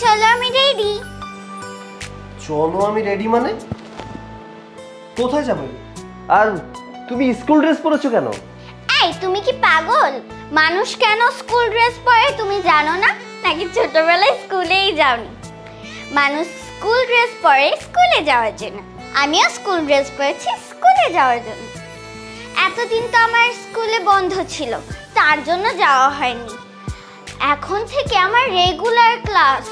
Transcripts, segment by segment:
চলো আমি রেডি। চলো আমি রেডি মানে কোথায় যাবে? আর তুমি স্কুল ড্রেস পরেছো কেন? এই তুমি কি পাগল? মানুষ কেন স্কুল ড্রেস পরে তুমি জানো না? নাকি ছোটবেলায় স্কুলেই যাওনি? মানুষ স্কুল ড্রেস পরে স্কুলে যাওয়ার জন্য। আমিও স্কুল ড্রেস পরেছি স্কুলে যাওয়ার জন্য। এতদিন তো আমার স্কুলে বন্ধ ছিল, তার জন্য যাওয়া হয়নি। এখন থেকে আমার রেগুলার ক্লাস,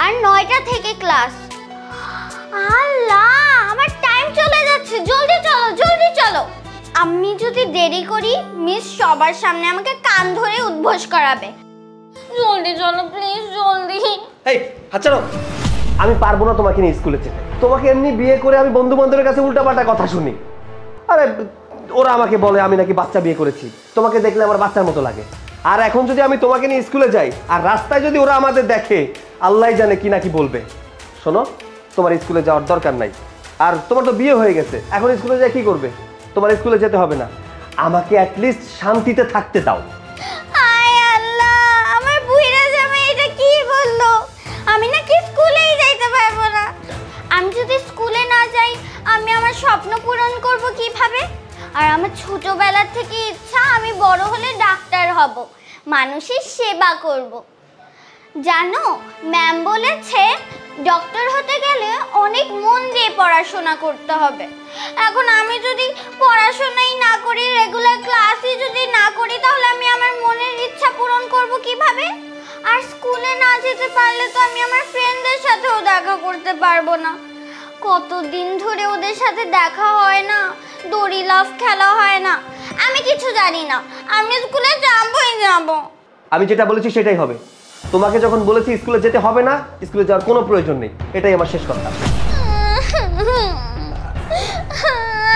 আর 9টা থেকে ক্লাস। আল্লাহ, আমার টাইম চলে যাচ্ছে। জলদি চলো, জলদি চলো। আমি যদি দেরি করি মিস সবার সামনে আমাকে কান ধরে উদ্ঘোষ করাবে। জলদি চলো প্লিজ, জলদি। এই হাঁচারো, আমি পারবো না তোমাকে নিয়ে স্কুলে যেতে। তোমাকে এমনি বিয়ে করে আমি বন্ধু বান্ধবের কাছে উল্টাপাল্টা কথা শুনি। আরে ওরা আমাকে বলে আমি নাকি বাচ্চা বিয়ে করেছি, তোমাকে দেখলে আমার বাচ্চার মতো লাগে। আর এখন যদি আমি তোমাকে নিয়ে স্কুলে যাই আর রাস্তায় যদি ওরা আমাদের দেখে, আল্লাহ জানে কি নাকি বলবে। শোনো, তোমার স্কুলে যাওয়ার দরকার নাই। আর তোমার তো বিয়ে হয়ে গেছে, এখন স্কুলে যাই কি করবে? তোমার স্কুলে যেতে হবে না। আমাকে অ্যাটলিস্ট শান্তিতে থাকতে দাও। হায় আল্লাহ, আমার বুইড়া জামাই এটা কি বললো? আমি নাকি স্কুলেই যাইতে পারবো না। আমি যদি স্কুলে না যাই আমি আমার স্বপ্ন পূরণ করব কিভাবে? আর আমার ছোটবেলা থেকে ইচ্ছা আমি বড় হলে ডাক্তার হব, মানুষের সেবা করব। জানো, ম্যাম বলেছে ডক্টর হতে গেলে অনেক মন দিয়ে পড়াশোনা করতে হবে। এখন আমি যদি পড়াশোনাই না করি, রেগুলার ক্লাসই যদি না করি, তাহলে আমি আমার মনের ইচ্ছা পূরণ করব কিভাবে? আর স্কুলে না যেতে পারলে তো আমি আমার ফ্রেন্ডদের সাথেও দেখা করতে পারবো না। কতদিন ধরে ওদের সাথে দেখা হয় না, দড়ি লাফ খেলা হয় না। আমি কিছু জানি না, আমি স্কুলে যাবই যাব। আমি যেটা বলেছি সেটাই হবে। তোমাকে যখন বলেছি স্কুলে যেতে হবে না, স্কুলে যাওয়ার কোনো প্রয়োজন নেই, এটাই আমার শেষ কথা।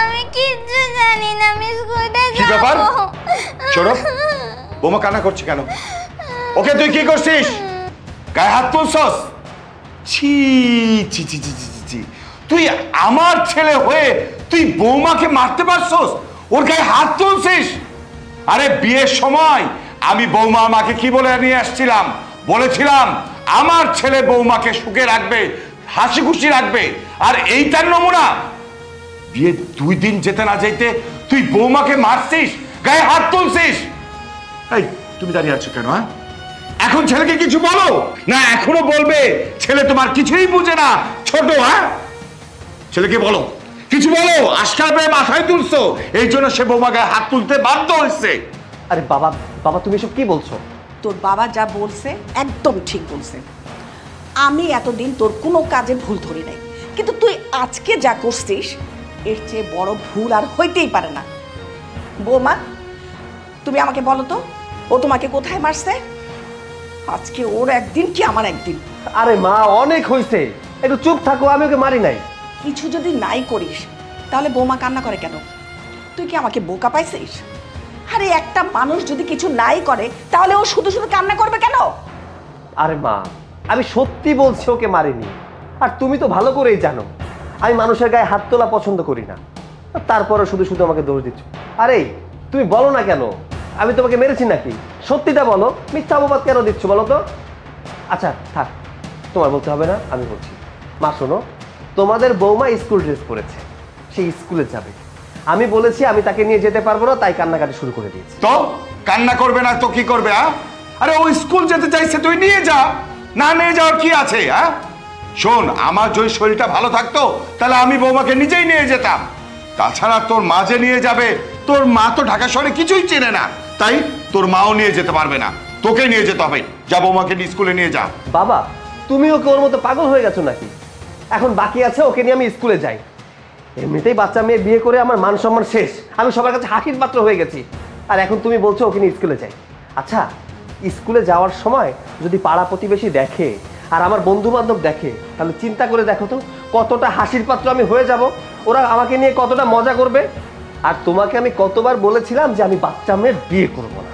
আমি কিচ্ছু জানি না, আমি স্কুলে কি ব্যাপার? সৌরভ, বোমা কান্না করছে কেন? ওকে তুই কি করছিস? গায়ে হাত তুলছস? ছি ছি ছি ছি ছি ছি, তুই আমার ছেলে হয়ে তুই বৌমাকে মারতে পারছস? ওর গায়ে হাত তুলছিস? আরে বিয়ের সময় আমি বৌমা আমাকে কি বলে নিয়ে আসছিলাম? বলেছিলাম আমার ছেলে বৌমাকে সুখে রাখবে, হাসি খুশি রাখবে। আর এইটার নমুনা। বিয়ে 2 দিন যেতে না যেতে তুই বৌমাকে মারছিস, গায়ে হাত তুলছিস। এই তুমি দাঁড়িয়ে আছো কেন? হ্যাঁ, এখন ছেলেকে কিছু বলো না, এখনো বলবে ছেলে তোমার কিছুই বুঝে না, ছোট। হ্যাঁ, ছেলেকে বলো, কিছু বলো। আজকাল পেয়ে মাথায় তুলছো, এই জন্য সে বৌমা গায়ে হাত তুলতে বাধ্য হয়েছে। আরে বাবা, বাবা তুমি এসব কি বলছো? তোর বাবা যা বলছে একদম ঠিক বলছে। আমি এতদিন তোর কোনো কাজে ভুল ধরি নাই, কিন্তু তুই আজকে যা করছিস এর চেয়ে বড় ভুল আর হইতেই পারে না। বৌমা, তুমি আমাকে বলো তো, ও তোমাকে কোথায় মারছে? আজকে ওর একদিন কি আমার একদিন। আরে মা, অনেক হয়েছে, একটু চুপ থাকো, আমি ওকে মারি নাই। কিছু যদি নাই করিস তাহলে বৌমা কান্না করে কেন? তুই কি আমাকে বোকা পাইছিস? আরে একটা মানুষ যদি কিছু নাই করে তাহলে ও শুধু শুধু কান্না করবে কেন? আরে মা, আমি সত্যি বলছি ওকে মারিনি। আর তুমি তো ভালো করেই জানো আমি মানুষের গায়ে হাত তোলা পছন্দ করি না, তারপরে শুধু শুধু আমাকে দোষ দিচ্ছ। আরে তুমি বলো না কেন আমি তোমাকে মেরেছি নাকি? সত্যিটা বলো, মিথ্যা অপবাদ কেন দিচ্ছ বলো তো? আচ্ছা থাক, তোমার বলতে হবে না, আমি বলছি। মা শোনো, তোমাদের বৌমা স্কুল ড্রেস পরেছে, সে স্কুলে যাবে। আমি বলেছি আমি তাকে নিয়ে যেতে পারবো না, তাই কান্নাকাটি শুরু করে দিয়েছি। তো কান্না করবে না তো কি করবে? আরে ও স্কুল যেতে চাইছে, তুই নিয়ে যা, না নিয়ে যাওয়ার কি আছে? শোন, আমার যদি শরীরটা ভালো থাকতো তাহলে আমি বৌমাকে নিজেই নিয়ে যেতাম। তাছাড়া তোর মা যে নিয়ে যাবে, তোর মা তো ঢাকা শহরে কিছুই চেনে না, তাই তোর মাও নিয়ে যেতে পারবে না, তোকে নিয়ে যেতে হবে। যা, বৌমাকে স্কুলে নিয়ে যা। বাবা, তুমি ওকে ওর মতো পাগল হয়ে গেছো নাকি? এখন বাকি আছে ওকে নিয়ে আমি স্কুলে যাই। এমনিতেই বাচ্চা মেয়ে বিয়ে করে আমার মান সম্মান শেষ, আমি সবার কাছে হাসির পাত্র হয়ে গেছি। আর এখন তুমি বলছো ওকে নিয়ে স্কুলে যাই। আচ্ছা, স্কুলে যাওয়ার সময় যদি পাড়া প্রতিবেশী দেখে আর আমার বন্ধু বান্ধব দেখে, তাহলে চিন্তা করে দেখো তো কতটা হাসির পাত্র আমি হয়ে যাব, ওরা আমাকে নিয়ে কতটা মজা করবে। আর তোমাকে আমি কতবার বলেছিলাম যে আমি বাচ্চা মেয়ের বিয়ে করবো না,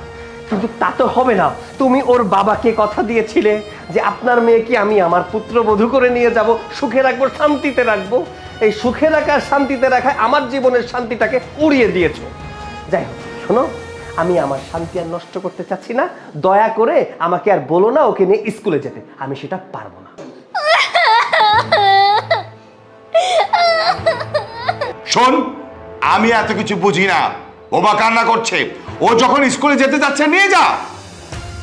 কিন্তু তা তো হবে না। তুমি ওর বাবাকে কথা দিয়েছিলে যে আপনার মেয়েকে আমি আমার পুত্রবধূ করে নিয়ে যাব, সুখে রাখবো, শান্তিতে রাখবো। এই সুখে রাখা শান্তিতে রাখায় আমার জীবনের শান্তিটাকে উড়িয়ে দিয়েছো। যাই হোক শোনো, আমি আমার শান্তি আর নষ্ট করতে চাচ্ছি না, দয়া করে আমাকে আর বলো না ওকে নিয়ে স্কুলে যেতে, আমি সেটা পারবো না। শোন, আমি এত কিছু বুঝি না। বোমা কান্না করছে, ও যখন স্কুলে যেতে যাচ্ছে নিয়ে যা।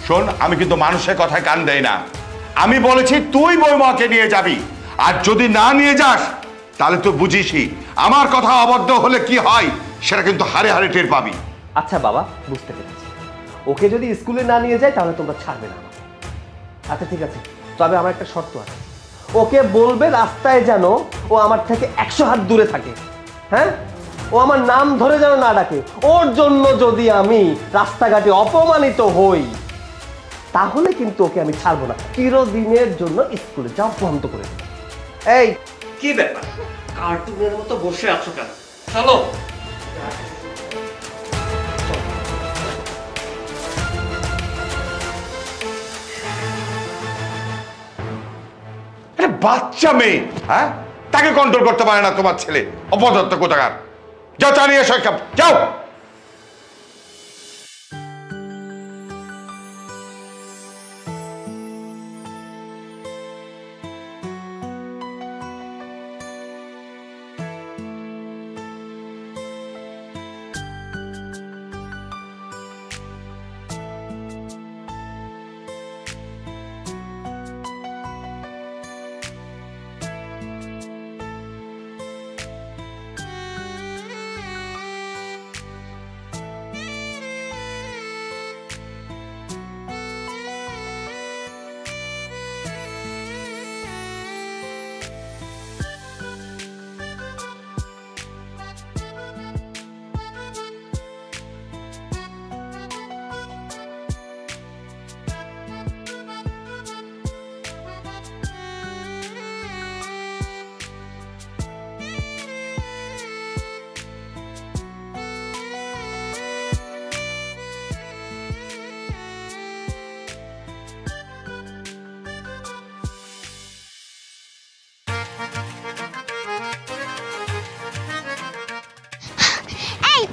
শোন, আমি কিন্তু মানুষের কথায় কান দেই না। আমি বলেছি তুই বৌমাকে নিয়ে যাবি, আর যদি না নিয়ে যাস তাহলে তো বুঝিসই আমার কথা অবদ্ধ হলে কি হয়, সেটা কিন্তু হারে হারে টের পাবি। আচ্ছা বাবা, বুঝতে পেরেছি। ওকে যদি স্কুলে না নিয়ে যায় তাহলে তোমরা ছাড়বে না আমাকে। আচ্ছা ঠিক আছে, তবে আমার একটা শর্ত আছে। ওকে বলবে রাস্তায় যেন ও আমার থেকে 100 হাত দূরে থাকে। হ্যাঁ, ও আমার নাম ধরে যেন না ডাকে। ওর জন্য যদি আমি রাস্তাঘাটে অপমানিত হই তাহলে কিন্তু ওকে আমি ছাড়বো না, চিরদিনের জন্য স্কুলে যাওয়া বন্ধ করে দেবো। এই কি ব্যাপার, কার্টুনের মতো বসে আছো কেন? চলো। বাচ্চা মেয়ে, হ্যাঁ, তাকে কন্ট্রোল করতে পারে না তোমার ছেলে। অপদার্থ কোথাকার। যাও চা নিয়ে এসো এক কাপ, যাও।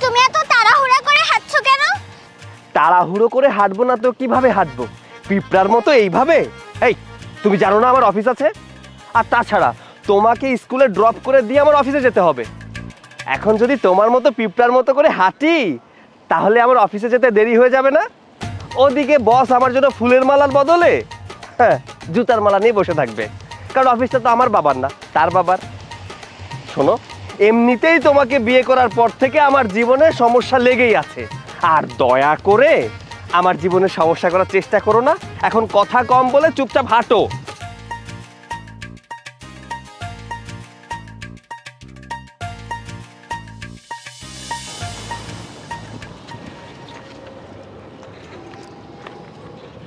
তুমি এত তাড়াহুড়া করে হাঁটছো কেন? তাড়াহুড়ো করে হাঁটবো না তো কিভাবে হাঁটবো? পিঁপড়ার মতো এইভাবে? এই, তুমি জানো না আমার অফিস আছে? আর তাছাড়া তোমাকে স্কুলে ড্রপ করে দিয়ে আমার অফিসে যেতে হবে। এখন যদি তোমার মতো পিঁপড়ার মতো করে হাঁটি তাহলে আমার অফিসে যেতে দেরি হয়ে যাবে না? ওদিকে বস আমার জন্য ফুলের মালার বদলে জুতার মালা নিয়ে বসে থাকবে, কারণ অফিসটা তো আমার বাবার না, তার বাবার। শোনো, এমনিতেই তোমাকে বিয়ে করার পর থেকে আমার জীবনে সমস্যা লেগেই আছে, আর দয়া করে আমার জীবনে সমস্যা করার চেষ্টা করো না। এখন কথা কম বলে চুপচাপ হাঁটো।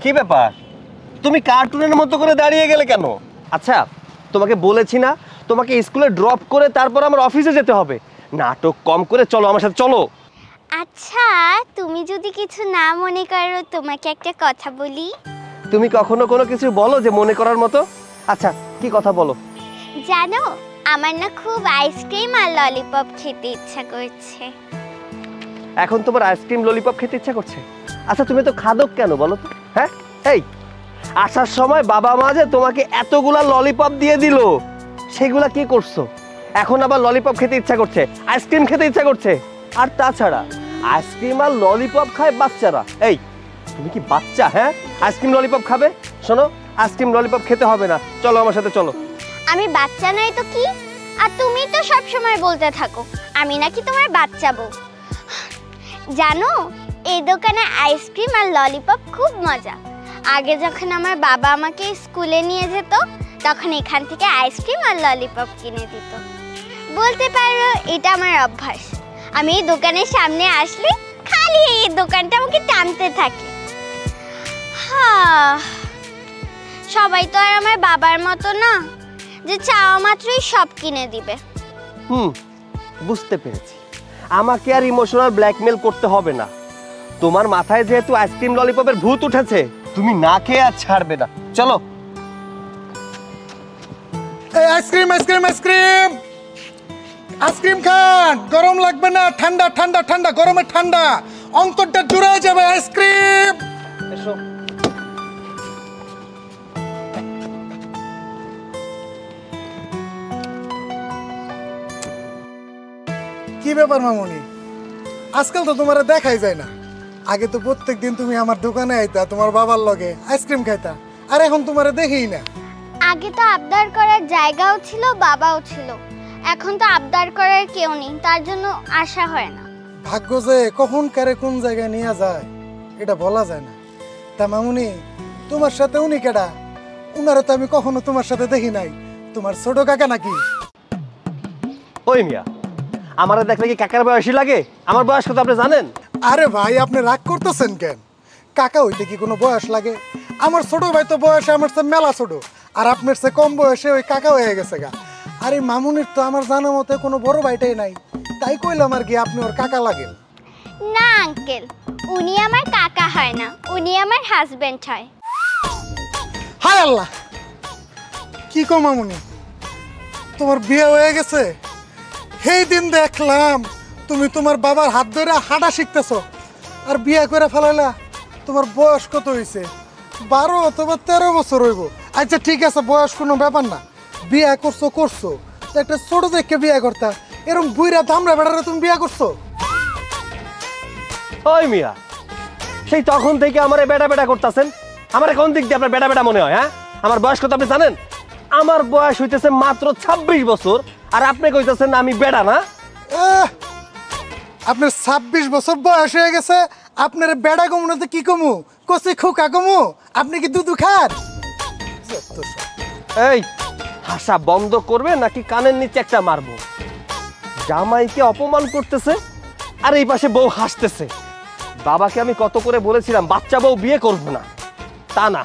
কি ব্যাপার, তুমি কার্টুনের মতো করে দাঁড়িয়ে গেলে কেন? আচ্ছা, তোমাকে বলেছি না তোমাকে স্কুলে ড্রপ করে তারপর আমার অফিসে যেতে হবে? নাটক কম করে চলো, আমার সাথে চলো। আচ্ছা, তুমি যদি কিছু না মনে করো তোমাকে একটা কথা বলি। তুমি কখনো কোনো কিছু বলো যে মনে করার মতো? আচ্ছা, কি কথা বলো? জানো, আমার না খুব আইসক্রিম আর ললিপপ খেতে ইচ্ছা করছে। এখন তোমার আইসক্রিম ললিপপ খেতে ইচ্ছা করছে? আচ্ছা, তুমি তো খাদক কেন বলো তো? হ্যাঁ, এই আসার সময় বাবা মা যে তোমাকে এতগুলা ললিপপ দিয়ে দিল, সেগুলা কি করছো? এখন আবার ললিপপ খেতে ইচ্ছা করছে, আইসক্রিম খেতে ইচ্ছা করছে। আর তাছাড়া আইসক্রিম আর ললিপপ খায় বাচ্চারা। এই, তুমি কি বাচ্চা? হ্যাঁ, আইসক্রিম ললিপপ খাবে? শোনো, আইসক্রিম ললিপপ খেতে হবে না, চলো আমার সাথে চলো। আমি বাচ্চা নই তো কি? আর তুমি তো সব সময় বলতে থাকো আমি নাকি তোমার বাচ্চা বউ। জানো, এই দোকানে আইসক্রিম আর ললিপপ খুব মজা। আগে যখন আমার বাবা আমাকে স্কুলে নিয়ে যেত তখন এখান থেকে আইসক্রিম আর ললিপপ কিনে দিত। বলতে পারো এটা আমার অভ্যাস। আমি এই দোকানের সামনে আসলে খালি এই দোকানটা আমাকে টানতে থাকে। হ্যাঁ, সবাই তো আর আমার বাবার মতো না যে চাওয়া মাত্রই সব কিনে দিবে। বুঝতে পেরেছি, আমাকে আর ইমোশনাল ব্ল্যাকমেল করতে হবে না। তোমার মাথায় যেহেতু আইসক্রিম ললিপপের ভূত উঠেছে, তুমি না খেয়ে আর ছাড়বে না। চলো। এই আইসক্রিম আইসক্রিম আইসক্রিম আইসক্রিম খান, গরম লাগবে না, ঠান্ডা ঠান্ডা ঠান্ডা, গরমে ঠান্ডা। অন্তরটা জুড়ে যাবে আইসক্রিম। এসো। কি ব্যাপার মামুনি, আজকাল তো তোমার দেখাই যায় না। আগে তো প্রত্যেকদিন তুমি আমার দোকানে আইতা, তোমার বাবার লগে আইসক্রিম খাইতা, আর এখন তোমার দেখেই না। আগে তো আবদার করার জায়গাও ছিল, বাবাও ছিল। এখন তো আবদার করার কেউ নেই, তার জন্য আশা হয় না। ভাগ্য যে কখন কারে কোন জায়গায় নিয়ে যায় এটা বলা যায় না। তা মামুনি, তোমার সাথে উনি কেডা? উনারে তো আমি কখনো তোমার সাথে দেখি নাই। তোমার ছোট কাকা নাকি? ওই মিয়া, আমারে দেখলে কি কাকার বয়সী লাগে? আমার বয়স কত আপনি জানেন? আরে ভাই, আপনি রাগ করতেছেন কেন? কাকা হইতে কি কোনো বয়স লাগে? আমার ছোট ভাই তো বয়সে আমার চেয়ে মেলা ছোট, আর আপনার চেয়ে কম বয়সে ওই কাকা হয়ে গেছে গা। আর এই মামুনির তো আমার জানা মতে কোনো বড় ভাইটাই নাই, তাই কইলাম আর কি আপনি ওর কাকা লাগেন। না আঙ্কেল, উনি আমার কাকা হয় না, উনি আমার হাজবেন্ড হয়। হায় আল্লাহ, কি কো মামুনি, তোমার বিয়ে হয়ে গেছে? সেই দিন দেখলাম তুমি তোমার বাবার হাত ধরে হাঁটা শিখতেছো, আর বিয়ে করে ফেলাইলা। তোমার বয়স কত হয়েছে? 12 অথবা 13 বছর হইব। আচ্ছা ঠিক আছে, বয়স কোনো ব্যাপার না। বিয়ে করছো তো একটা ছোট দেখে বিয়ে করতা, এরকম বুইরা দামরা বেড়ারে তুমি বিয়ে করছো? ওই মিয়া, সেই তখন থেকে আমারে বেটা বেটা করতেছেন। আমার কোন দিক দিয়ে আপনার বেটা বেটা মনে হয়? হ্যাঁ, আমার বয়স কত আপনি জানেন? আমার বয়স হইতেছে মাত্র 26 বছর, আর আপনি কইতেছেন আমি বেটা না? আপনার 26 বছর বয়স হয়ে গেছে, আপনার বেড়া কমু না তো কি কমু? কচি খোকা কমু? আপনি কি দুধু খান? এই হাসা বন্ধ করবে নাকি কানের নিচে একটা মারবো? জামাইকে অপমান করতেছে আর এই পাশে বউ হাসতেছে। বাবাকে আমি কত করে বলেছিলাম বাচ্চা বউ বিয়ে করব না, তা না,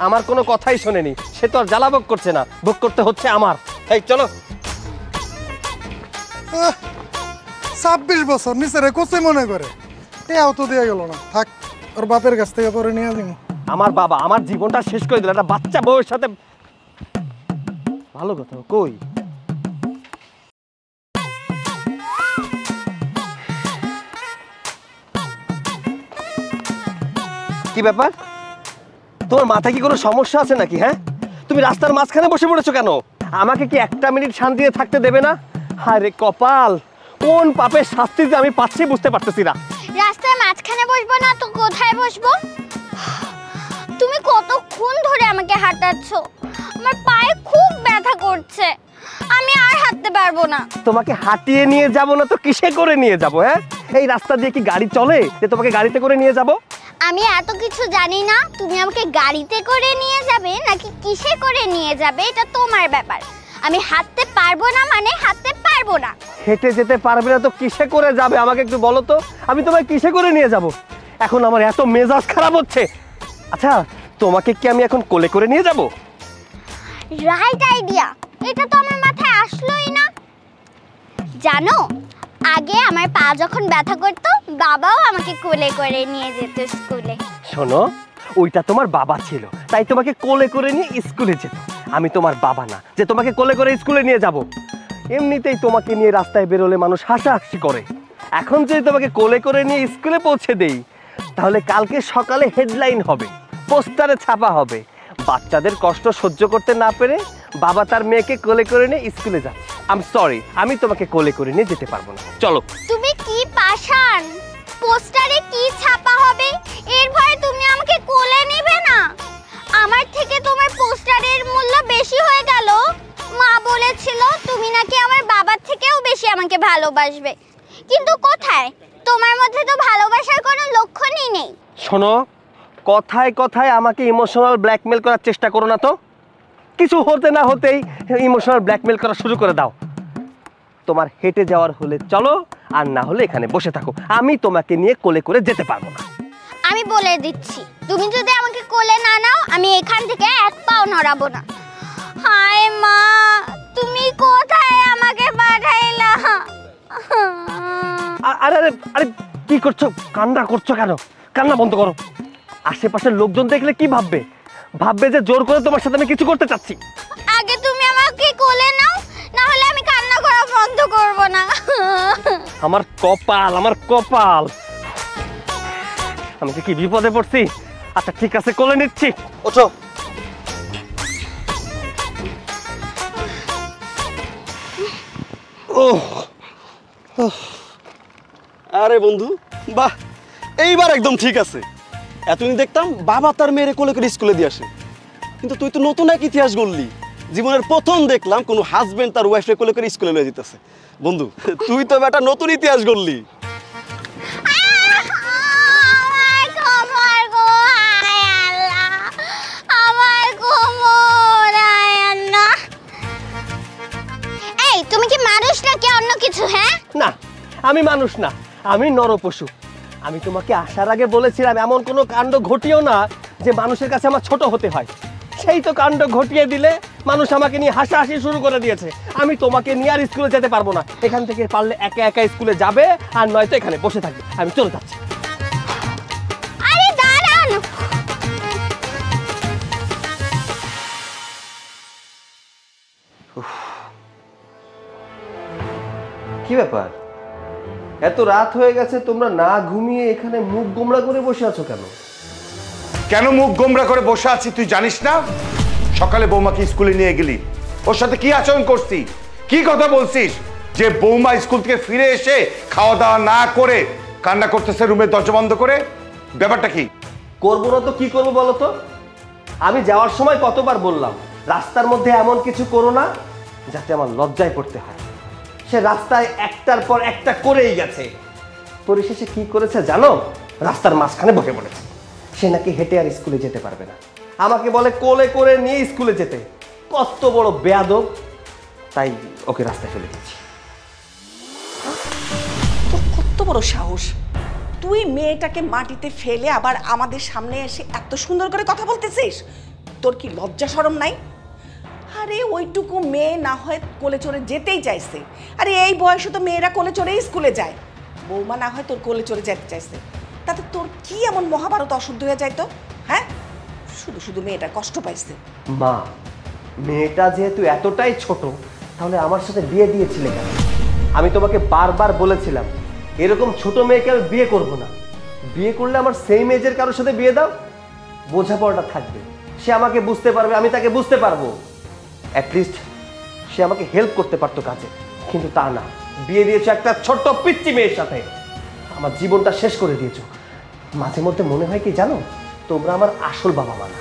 আমার কোনো কথাই শোনেনি। সে তো আর জ্বালা ভোগ করছে না, ভোগ করতে হচ্ছে আমার। এই চলো। 26 বছর নিচে কচি মনে করে এও তো দেওয়া গেল না। থাক, ওর বাপের কাছ থেকে পরে নিয়ে আসবো। আমার বাবা আমার জীবনটা শেষ করে দিল একটা বাচ্চা বউয়ের সাথে। ভালো কথা কই? কি ব্যাপার, তোমার মাথায় কি কোনো সমস্যা আছে নাকি? হ্যাঁ, তুমি রাস্তার মাঝখানে বসে পড়েছো কেন? আমাকে কি একটা মিনিট শান্তিতে থাকতে দেবে না? আরে কপাল, কোন পাপের শাস্তি যে আমি পাচ্ছি বুঝতে পারতেছি না। রাস্তার মাঝখানে বসবো না তো কোথায় বসবো? তুমি কতক্ষণ ধরে আমাকে হাঁটাচ্ছ? আমার পায়ে খুব ব্যথা করছে, আমি আর হাঁটতে পারবো না। তোমাকে হাঁটিয়ে নিয়ে যাব না তো কিসে করে নিয়ে যাব? হ্যাঁ, এই রাস্তা দিয়ে কি গাড়ি চলে যে তোমাকে গাড়িতে করে নিয়ে যাব? আমি এত কিছু জানি না, তুমি আমাকে গাড়িতে করে নিয়ে যাবে নাকি কিসে করে নিয়ে যাবে এটা তোমার ব্যাপার। আমি হাঁটতে পারবো না মানে হাঁটতে পারবো না। হেঁটে যেতে পারবে না তো কিসে করে যাবে? আমাকে একটু বলো তো, আমি তোমায় কিসে করে নিয়ে যাব? এখন আমার এত মেজাজ খারাপ হচ্ছে। আচ্ছা, তোমাকে কি আমি এখন কোলে করে নিয়ে যাব? রাইট আইডিয়া, এটা তো আমার মাথায় আসলোই না। জানো, আগে আমার পা যখন ব্যথা করতো বাবাও আমাকে কোলে করে নিয়ে যেত স্কুলে। শোনো, ওইটা তোমার বাবা ছিল, তাই তোমাকে কোলে করে নিয়ে স্কুলে যেত। আমি তোমার বাবা না যে তোমাকে কোলে করে স্কুলে নিয়ে যাব। এমনিতেই তোমাকে নিয়ে রাস্তায় বেরোলে মানুষ হাসাহাসি করে। এখন যদি তোমাকে কোলে করে নিয়ে স্কুলে পৌঁছে দেই, তাহলে কালকে সকালে হেডলাইন হবে, পোস্টারে ছাপা হবে, বাচ্চাদের কষ্ট সহ্য করতে না পেরে বাবা তার মেয়েকে কোলে করে নিয়ে স্কুলে যাচ্ছে। আই এম সরি, আমি তোমাকে কোলে করে নিয়ে যেতে পারবো না। চলো। তুমি কি পাষাণ? পোস্টারে কি ছাপা হবে এর ভয়ে তুমি আমাকে কোলে নেবে না? আমার থেকে তোমার পোস্টারের মূল্য বেশি হয়ে গেল। মা বলেছিল তুমি নাকি আমার বাবার থেকেও বেশি আমাকে ভালোবাসবে, কিন্তু কোথায়? তোমার মধ্যে তো ভালোবাসার কোনো লক্ষণই নেই। শোনো, কথায় কথায় আমাকে ইমোশনাল ব্ল্যাকমেল করার চেষ্টা করো না তো। কিছু হতে না হতেই ইমোশনাল ব্ল্যাকমেল করা শুরু করে দাও। তোমার হেঁটে যাওয়ার হলে চলো, আর না হলে এখানে বসে থাকো। আমি তোমাকে নিয়ে কোলে করে যেতে পারবো না। আমি বলে দিচ্ছি, তুমি যদি আমাকে কোলে না নাও আমি এখান থেকে এক পাও নড়াবো না। হায় মা, তুমি কোথায় আমাকে পাঠাইলা? আরে আরে আরে, কি করছো? কান্না করছো কেন? কান্না বন্ধ করো। আশেপাশের লোকজন দেখলে কি ভাববে? ভাববে যে জোর করে তোমার সাথে আমি কিছু করতে চাচ্ছি। আগে তুমি আমাকে কোলে নাও, না হলে আমি কান্না করা বন্ধ করব না। আমার কপাল, আমার কপাল। আমি কি বিপদে পড়ছি? আচ্ছা ঠিক আছে, কোলে নিচ্ছি, ওঠো। আরে বন্ধু, বাহ, এইবার একদম ঠিক আছে। এতদিন দেখতাম বাবা তার মেয়েরে কোলে করে স্কুলে দিয়ে আসে, কিন্তু তুই তো নতুন এক ইতিহাস গড়লি। জীবনের প্রথম দেখলাম কোনো হাজবেন্ড তার ওয়াইফে কোলে করে স্কুলে নিয়ে যেতেছে। বন্ধু, তুই তো একটা নতুন ইতিহাস গড়লি। তুমি কি মানুষ নাকি অন্য কিছু? হ্যাঁ না, আমি মানুষ না, আমি নরপশু। আমি তোমাকে আসার আগে বলেছিলাম এমন কোনো কাণ্ড ঘটিও না যে মানুষের কাছে আমার ছোট হতে হয়। সেই তো কাণ্ড ঘটিয়ে দিলে, মানুষ আমাকে নিয়ে হাসাহাসি শুরু করে দিয়েছে। আমি তোমাকে নিয়ে আর স্কুলে যেতে পারবো না। এখান থেকে পারলে একা একা স্কুলে যাবে, আর নয়তো এখানে বসে থাকবে। আমি চলে যাচ্ছি। আরে দাঁড়ান, কি ব্যাপার, এত রাত হয়ে গেছে, তোমরা না ঘুমিয়ে এখানে মুখ গোমড়া করে বসে আছো কেন? কেন মুখ গোমরা করে বসে আছি তুই জানিস না? সকালে বৌমাকে স্কুলে নিয়ে গেলি, ওর সাথে কি আচরণ করছিস, কি কথা বলছিস? যে বৌমা স্কুল থেকে ফিরে এসে খাওয়া দাওয়া না করে কান্না করতেছে রুমের দরজা বন্ধ করে, ব্যাপারটা কি? করবো না তো কি করবো বলো তো? আমি যাওয়ার সময় কতবার বললাম রাস্তার মধ্যে এমন কিছু করো না যাতে আমার লজ্জায় পড়তে হয়। সে রাস্তায় একটার পর একটা করেই গেছে। পরিশেষে কি করেছে জানো? রাস্তার মাঝখানে বসে পড়েছে। সে নাকি হেঁটে আর স্কুলে যেতে পারবে না, আমাকে বলে কোলে করে নিয়ে স্কুলে যেতে। কত বড় বেয়াদব! তাই ওকে রাস্তায় ফেলে দিয়েছি। তোর কত বড় সাহস! তুই মেয়েটাকে মাটিতে ফেলে আবার আমাদের সামনে এসে এত সুন্দর করে কথা বলতেছিস? তোর কি লজ্জা শরম নাই? আরে ওইটুকু মেয়ে না হয় কোলে চড়ে যেতেই চাইছে। আরে এই বয়সে তো মেয়েরা কোলে চড়েই স্কুলে যায়। বৌমা না হয় তোর কোলে চড়ে যেতে চাইছে, তাতে তোর কি এমন মহাভারত অশুদ্ধ হয়ে যায় তো? হ্যাঁ, শুধু শুধু মেয়েটা কষ্ট পাইছে। মা, মেয়েটা যেহেতু এতটাই ছোট, তাহলে আমার সাথে বিয়ে দিয়েছিলে কেন? আমি তোমাকে বারবার বলেছিলাম এরকম ছোট মেয়েকে আমি বিয়ে করবো না। বিয়ে করলে আমার সেম এজের কারোর সাথে বিয়ে দাও, বোঝাপড়াটা থাকবে, সে আমাকে বুঝতে পারবে, আমি তাকে বুঝতে পারবো। অ্যাটলিস্ট সে আমাকে হেল্প করতে পারতো কাজে, কিন্তু তা না, বিয়ে দিয়েছো একটা ছোট্ট পিচ্চি মেয়ের সাথে। আমার জীবনটা শেষ করে দিয়েছো। মাঝে মধ্যে মনে হয় কি জানো, তোমরা আমার আসল বাবা মা না।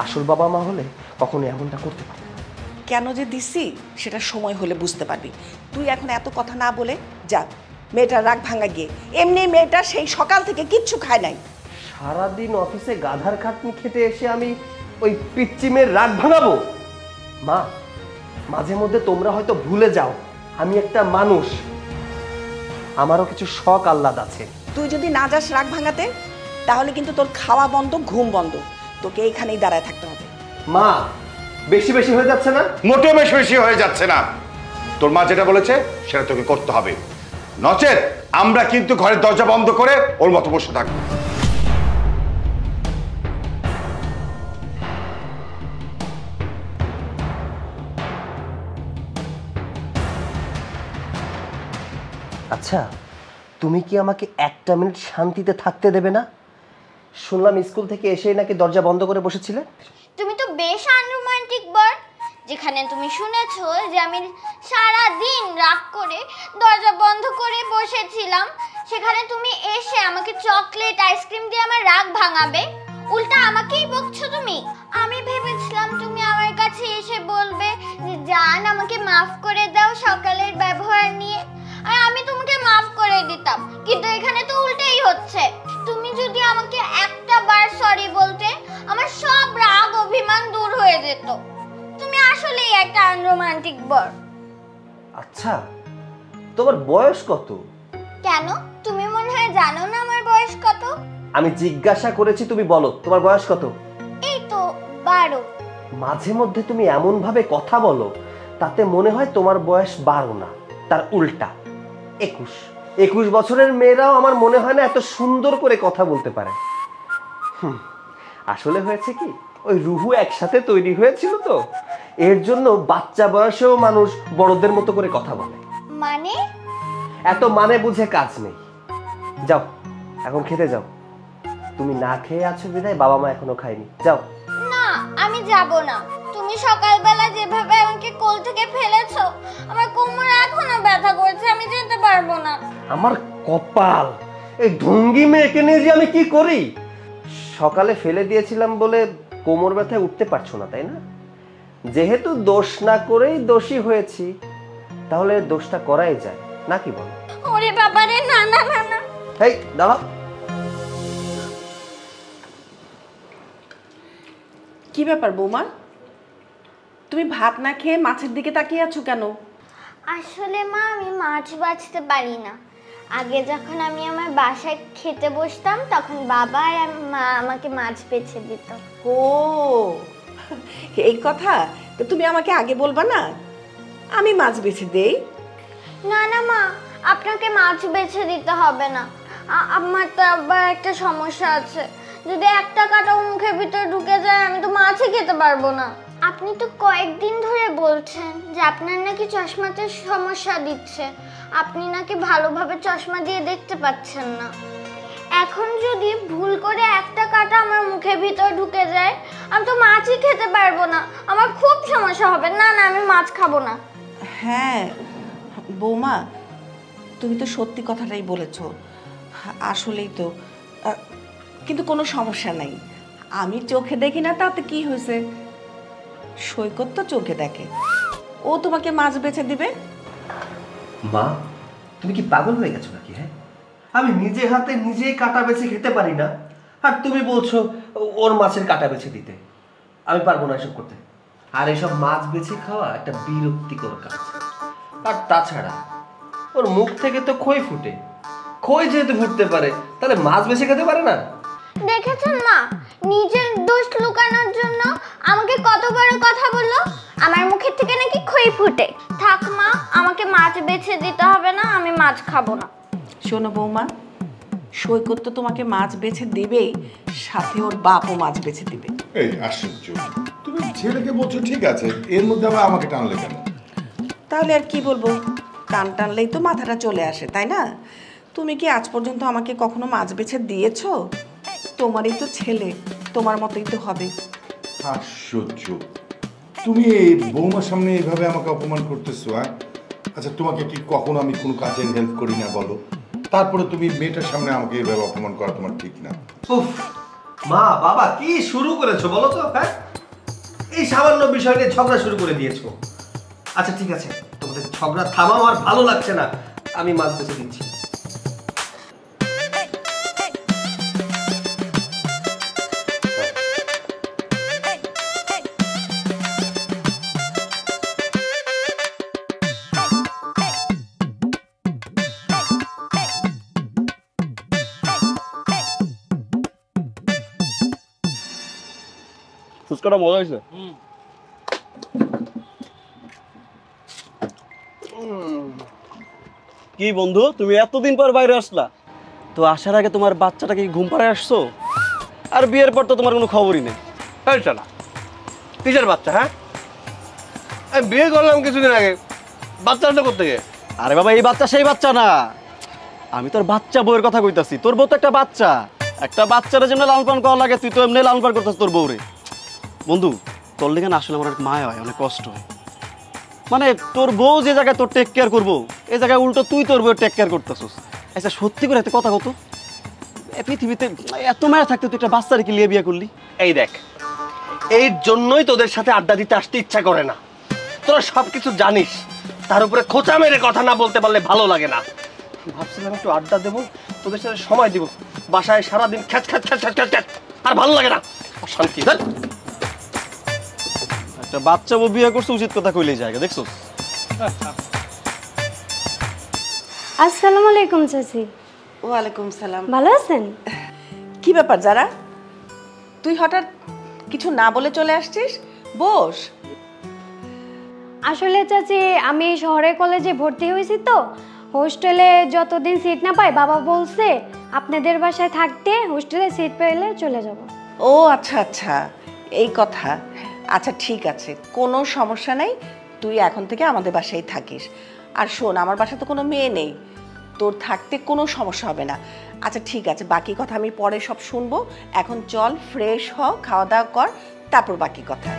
আসল বাবা মা হলে কখনো এমনটা করতে পারবে না। কেন যে দিছি সেটা সময় হলে বুঝতে পারবি। তুই এখন এত কথা না বলে যা, মেয়েটার রাগ ভাঙা গিয়ে। এমনি মেয়েটা সেই সকাল থেকে কিচ্ছু খায় নাই। সারাদিন অফিসে গাধার খাটনি খেতে এসে আমি ওই পিচ্চি মেয়ের রাগ ভাঙাবো? মা, মাঝে মধ্যে তোমরা হয়তো ভুলে যাও আমি একটা মানুষ, আমারও কিছু শখ আহ্লাদ আছে। তুই যদি না যাস রাগ ভাঙাতে, তাহলে কিন্তু তোর খাওয়া বন্ধ, ঘুম বন্ধ। তোকে এইখানেই দাঁড়ায় থাকতে হবে। মা, বেশি বেশি হয়ে যাচ্ছে না? মোটেও বেশি বেশি হয়ে যাচ্ছে না। তোর মা যেটা বলেছে সেটা তোকে করতে হবে, নচেত আমরা কিন্তু ঘরের দরজা বন্ধ করে ওর মতো বসে থাকবো। আচ্ছা, তুমি কি আমাকে একটা মিনিট শান্তিতে থাকতে দেবে না? শুনলাম স্কুল থেকে এসেই নাকি দরজা বন্ধ করে বসেছিলে। তুমি তো বেশ আনরোমান্টিক বর। যেখানে তুমি শুনেছো যে আমি সারা দিন রাগ করে দরজা বন্ধ করে বসেছিলাম, সেখানে তুমি এসে আমাকে চকলেট আইসক্রিম দিয়ে আমার রাগ ভাঙাবে। উল্টা আমাকেই বকছো তুমি। আমি ভেবেছিলাম তুমি আমার কাছে এসে বলবে যে জান আমাকে মাফ করে দাও সকালের ব্যবহার নিয়ে, আর আমি তোমাকে মাফ করে দিতাম। কিন্তু এখানে তো উল্টাই হচ্ছে। তুমি যদি আমাকে একটা বার সরি বলতে, আমার সব রাগ অভিমান দূর হয়ে যেত। তুমি আসলেই একটা আনরোমান্টিক বর। আচ্ছা, তোমার বয়স কত? কেন, তুমি মনে হয় জানো না আমার বয়স কত? আমি জিজ্ঞাসা করেছি, তুমি বলো তোমার বয়স কত। এই তো 12। মাঝে মধ্যে তুমি এমন ভাবে কথা বলো তাতে মনে হয় তোমার বয়স 12 না, তার উল্টা 21। 21 বছরের মেয়েরাও আমার মনে হয় না এত সুন্দর করে কথা বলতে পারে। আসলে হয়েছে কি, ওই রুহু একসাথে তৈরি হয়েছিল তো, এর জন্য বাচ্চা বয়সেও মানুষ বড়দের মতো করে কথা বলে। মানে? এত মানে বুঝে কাজ নেই। যাও, এখন খেতে যাও। তুমি না খেয়ে আছো বিধায় বাবা মা এখনো খায়নি, যাও। না আমি যাব না। তুমি সকালবেলা যেভাবে আমাকে কোল থেকে ফেলেছো, আমার কোমরে এখনো ব্যথা করছে, আমি যেতে পারবো না। আমার কপাল, এই ঢঙ্গি মেয়েকে নিয়ে যে আমি কি করি। সকালে ফেলে দিয়েছিলাম বলে কোমর ব্যথায় উঠতে পারছো না, তাই না? যেহেতু দোষ না করেই দোষী হয়েছি, তাহলে দোষটা করাই যায় নাকি বল? ওরে বাবা রে, না না না না। এই দাঁড়াও। কি ব্যাপার বৌমা, তুমি ভাত না খেয়ে মাছের দিকে তাকিয়ে আছো কেন? আসলে মা আমি মাছ বাছতে পারি না। আগে যখন আমি আমার বাসায় খেতে বসতাম তখন বাবা আর মা আমাকে মাছ বেছে দিত। ও এই কথা, তো তুমি আমাকে আগে বলবা না, আমি মাছ বেছে দেই। না না মা, আপনাকে মাছ বেছে দিতে হবে না। আমার তো আবার একটা সমস্যা আছে, যদি একটা কাঁটা মুখের ভিতরে ঢুকে যায় আমি তো মাছই খেতে পারবো না। আপনি তো কয়েকদিন ধরে বলছেন যে আপনার নাকি চশমাতে সমস্যা দিচ্ছে, আপনি নাকি ভালোভাবে চশমা দিয়ে দেখতে পাচ্ছেন না। এখন যদি ভুল করে একটা কাঁটা আমার মুখের ভিতরে ঢুকে যায় আমি তো মাছই খেতে পারবো না, আমার খুব সমস্যা হবে। না না, আমি মাছ খাবো না। হ্যাঁ বৌমা, তুমি তো সত্যি কথাটাই বলেছো, আসলেই তো। কিন্তু কোনো সমস্যা নাই, আমি চোখে দেখি না তাতে কি হয়েছে, সৈকত তো চোখে দেখে, ও তোমাকে মাছ বেছে দিবে। মা, তুমি কি পাগল হয়ে গেছো নাকি? হ্যাঁ, আমি নিজে হাতে নিজেই কাটা বেছে খেতে পারি না, আর তুমি বলছো ওর মাছের কাটা বেছে দিতে। আমি পারবো না এসব করতে। আর এসব মাছ বেছে খাওয়া একটা বিরক্তিকর কাজ। আর তাছাড়া ওর মুখ থেকে তো খই ফুটে, খই যেহেতু ফুটতে পারে তাহলে মাছ বেছে খেতে পারে না? দেখেছেন মা, নিজের দোষ লুকানোর জন্য আমাকে কত বড় কথা বললো। আমার মুখের থেকে নাকি খই ফুটে। থাক মা, আমাকে মাছ বেছে দিতে হবে না, আমি মাছ খাবো না। শোনো বৌমা, সৈকত তো তোমাকে মাছ বেছে দিবেই, সাথে ওর বাপও মাছ বেছে দিবে। এই আশ্চর্য, তুমি ছেলেকে বলছো ঠিক আছে, এর মধ্যে আবার আমাকে টানলে কেন? তাহলে আর কি বলবো, টান টানলেই তো মাথাটা চলে আসে, তাই না? তুমি কি আজ পর্যন্ত আমাকে কখনো মাছ বেছে দিয়েছো? তোমারই তো ছেলে, তোমার মতোই তো হবে। আশ্চর্য, তুমি এই বৌমার সামনে এইভাবে আমাকে অপমান করতেছো? আচ্ছা, তোমাকে কি কখনো আমি কোনো কাজের হেল্প করি না বলো? তারপরে তুমি মেয়েটার সামনে আমাকে এইভাবে অপমান করা তোমার ঠিক না। উফ, মা বাবা কি শুরু করেছো বলো তো? হ্যাঁ, এই সামান্য বিষয় নিয়ে ঝগড়া শুরু করে দিয়েছো। আচ্ছা ঠিক আছে, তোমাদের ঝগড়া থামাও, আর ভালো লাগছে না, আমি মাছ বেছে দিচ্ছি। ফুচকাটা মজা হয়েছে। কি বন্ধু, তুমি এতদিন পর বাইরে আসলা? তো আসার আগে তোমার বাচ্চাটাকে ঘুম পাড়ায় আসছো? আর বিয়ের পর তো তোমার কোনো খবরই নেই। চলা কিসের বাচ্চা? হ্যাঁ, আমি বিয়ে করলাম কিছুদিন আগে, বাচ্চাটা করতে গিয়ে। আরে বাবা, এই বাচ্চা সেই বাচ্চা না, আমি তোর বাচ্চা বউয়ের কথা কইতাছি। তোর বউ তো একটা বাচ্চা, একটা বাচ্চারা যেমন লালন পালন করা লাগে তুই তো এমনি লালন পালন করতেছ তোর বউরে। বন্ধু, তোর লেগে না আসলে আমার অনেক মায়া হয়, অনেক কষ্ট হয়। মানে তোর বউ যে জায়গায় তোর টেক কেয়ার করবো, এই জায়গায় উল্টো তুই তোর বউ টেক কেয়ার করতেছিস। আচ্ছা সত্যি করে এত কথা কত, পৃথিবীতে এত মায়া থাকতে তুই একটা বাচ্চারে কি লিয়ে বিয়ে করলি? এই দেখ, এই জন্যই তোদের সাথে আড্ডা দিতে আসতে ইচ্ছা করে না। তোরা সবকিছু জানিস, তার উপরে খোঁচা মেরে কথা না বলতে পারলে ভালো লাগে না। ভাবছিলাম একটু আড্ডা দেবো, তোদের সাথে সময় দিব, বাসায় সারাদিন খ্যাচ খ্যাচ খ্যাচ খ্যাচ খ্যাচ, আর ভালো লাগে না, অশান্তি। একটা বাচ্চা বউ বিয়ে করছে, উচিত কথা কইলেই জায়গা দেখছো। আসসালামু আলাইকুম চাচি। ওয়ালাইকুম সালাম। ভালো আছেন? কি ব্যাপার যারা, তুই হঠাৎ কিছু না বলে চলে আসছিস? বস। আসলে চাচি, আমি শহরের কলেজে ভর্তি হয়েছি, তো হোস্টেলে যতদিন সিট না পাই বাবা বলছে আপনাদের বাসায় থাকতে, হোস্টেলে সিট পেলে চলে যাব। ও আচ্ছা আচ্ছা, এই কথা। আচ্ছা ঠিক আছে, কোনো সমস্যা নেই, তুই এখন থেকে আমাদের বাসায় থাকিস। আর শোন, আমার বাসায় তো কোনো মেয়ে নেই, তোর থাকতে কোনো সমস্যা হবে না। আচ্ছা ঠিক আছে, বাকি কথা আমি পরে সব শুনবো। এখন চল ফ্রেশ হ, খাওয়া দাওয়া কর, তারপর বাকি কথা।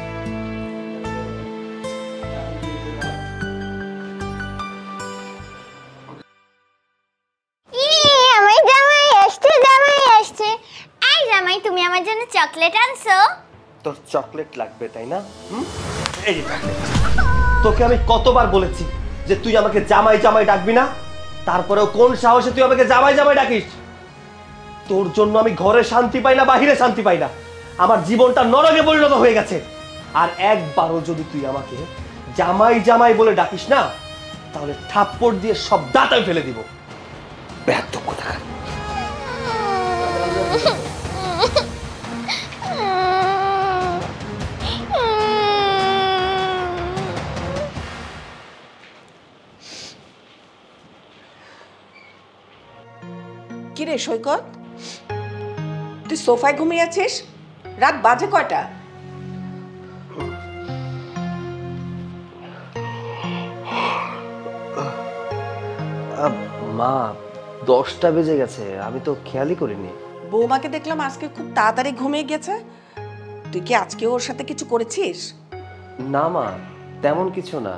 আমার জামাই আসছে, জামাই আসছে। এই জামাই, তুমি আমার জন্য চকলেট আনছো? তোর চকলেট লাগবে তাই না? এই যে চকলেট। তোকে আমি কতবার বলেছি যে তুই আমাকে জামাই জামাই ডাকবি না, তারপরেও কোন সাহসে তুই আমাকে জামাই জামাই ডাকিস? তোর জন্য আমি ঘরে শান্তি পাই না, বাহিরে শান্তি পাই না। আমার জীবনটা নরকে পরিণত হয়ে গেছে। আর একবারও যদি তুই আমাকে জামাই জামাই বলে ডাকিস না, তাহলে থাপ্পড় দিয়ে সব দাঁত আমি ফেলে দিব। বেয়াদব কোথাকার। কিরে সৈকত, তুই সোফায় ঘুমিয়ে আছিস? রাত বাজে কয়টা? মা, 10টা বেজে গেছে, আমি তো খেয়ালই করিনি। বৌমাকে দেখলাম আজকে খুব তাড়াতাড়ি ঘুমিয়ে গেছে। তুই কি আজকে ওর সাথে কিছু করেছিস? না মা, তেমন কিছু না।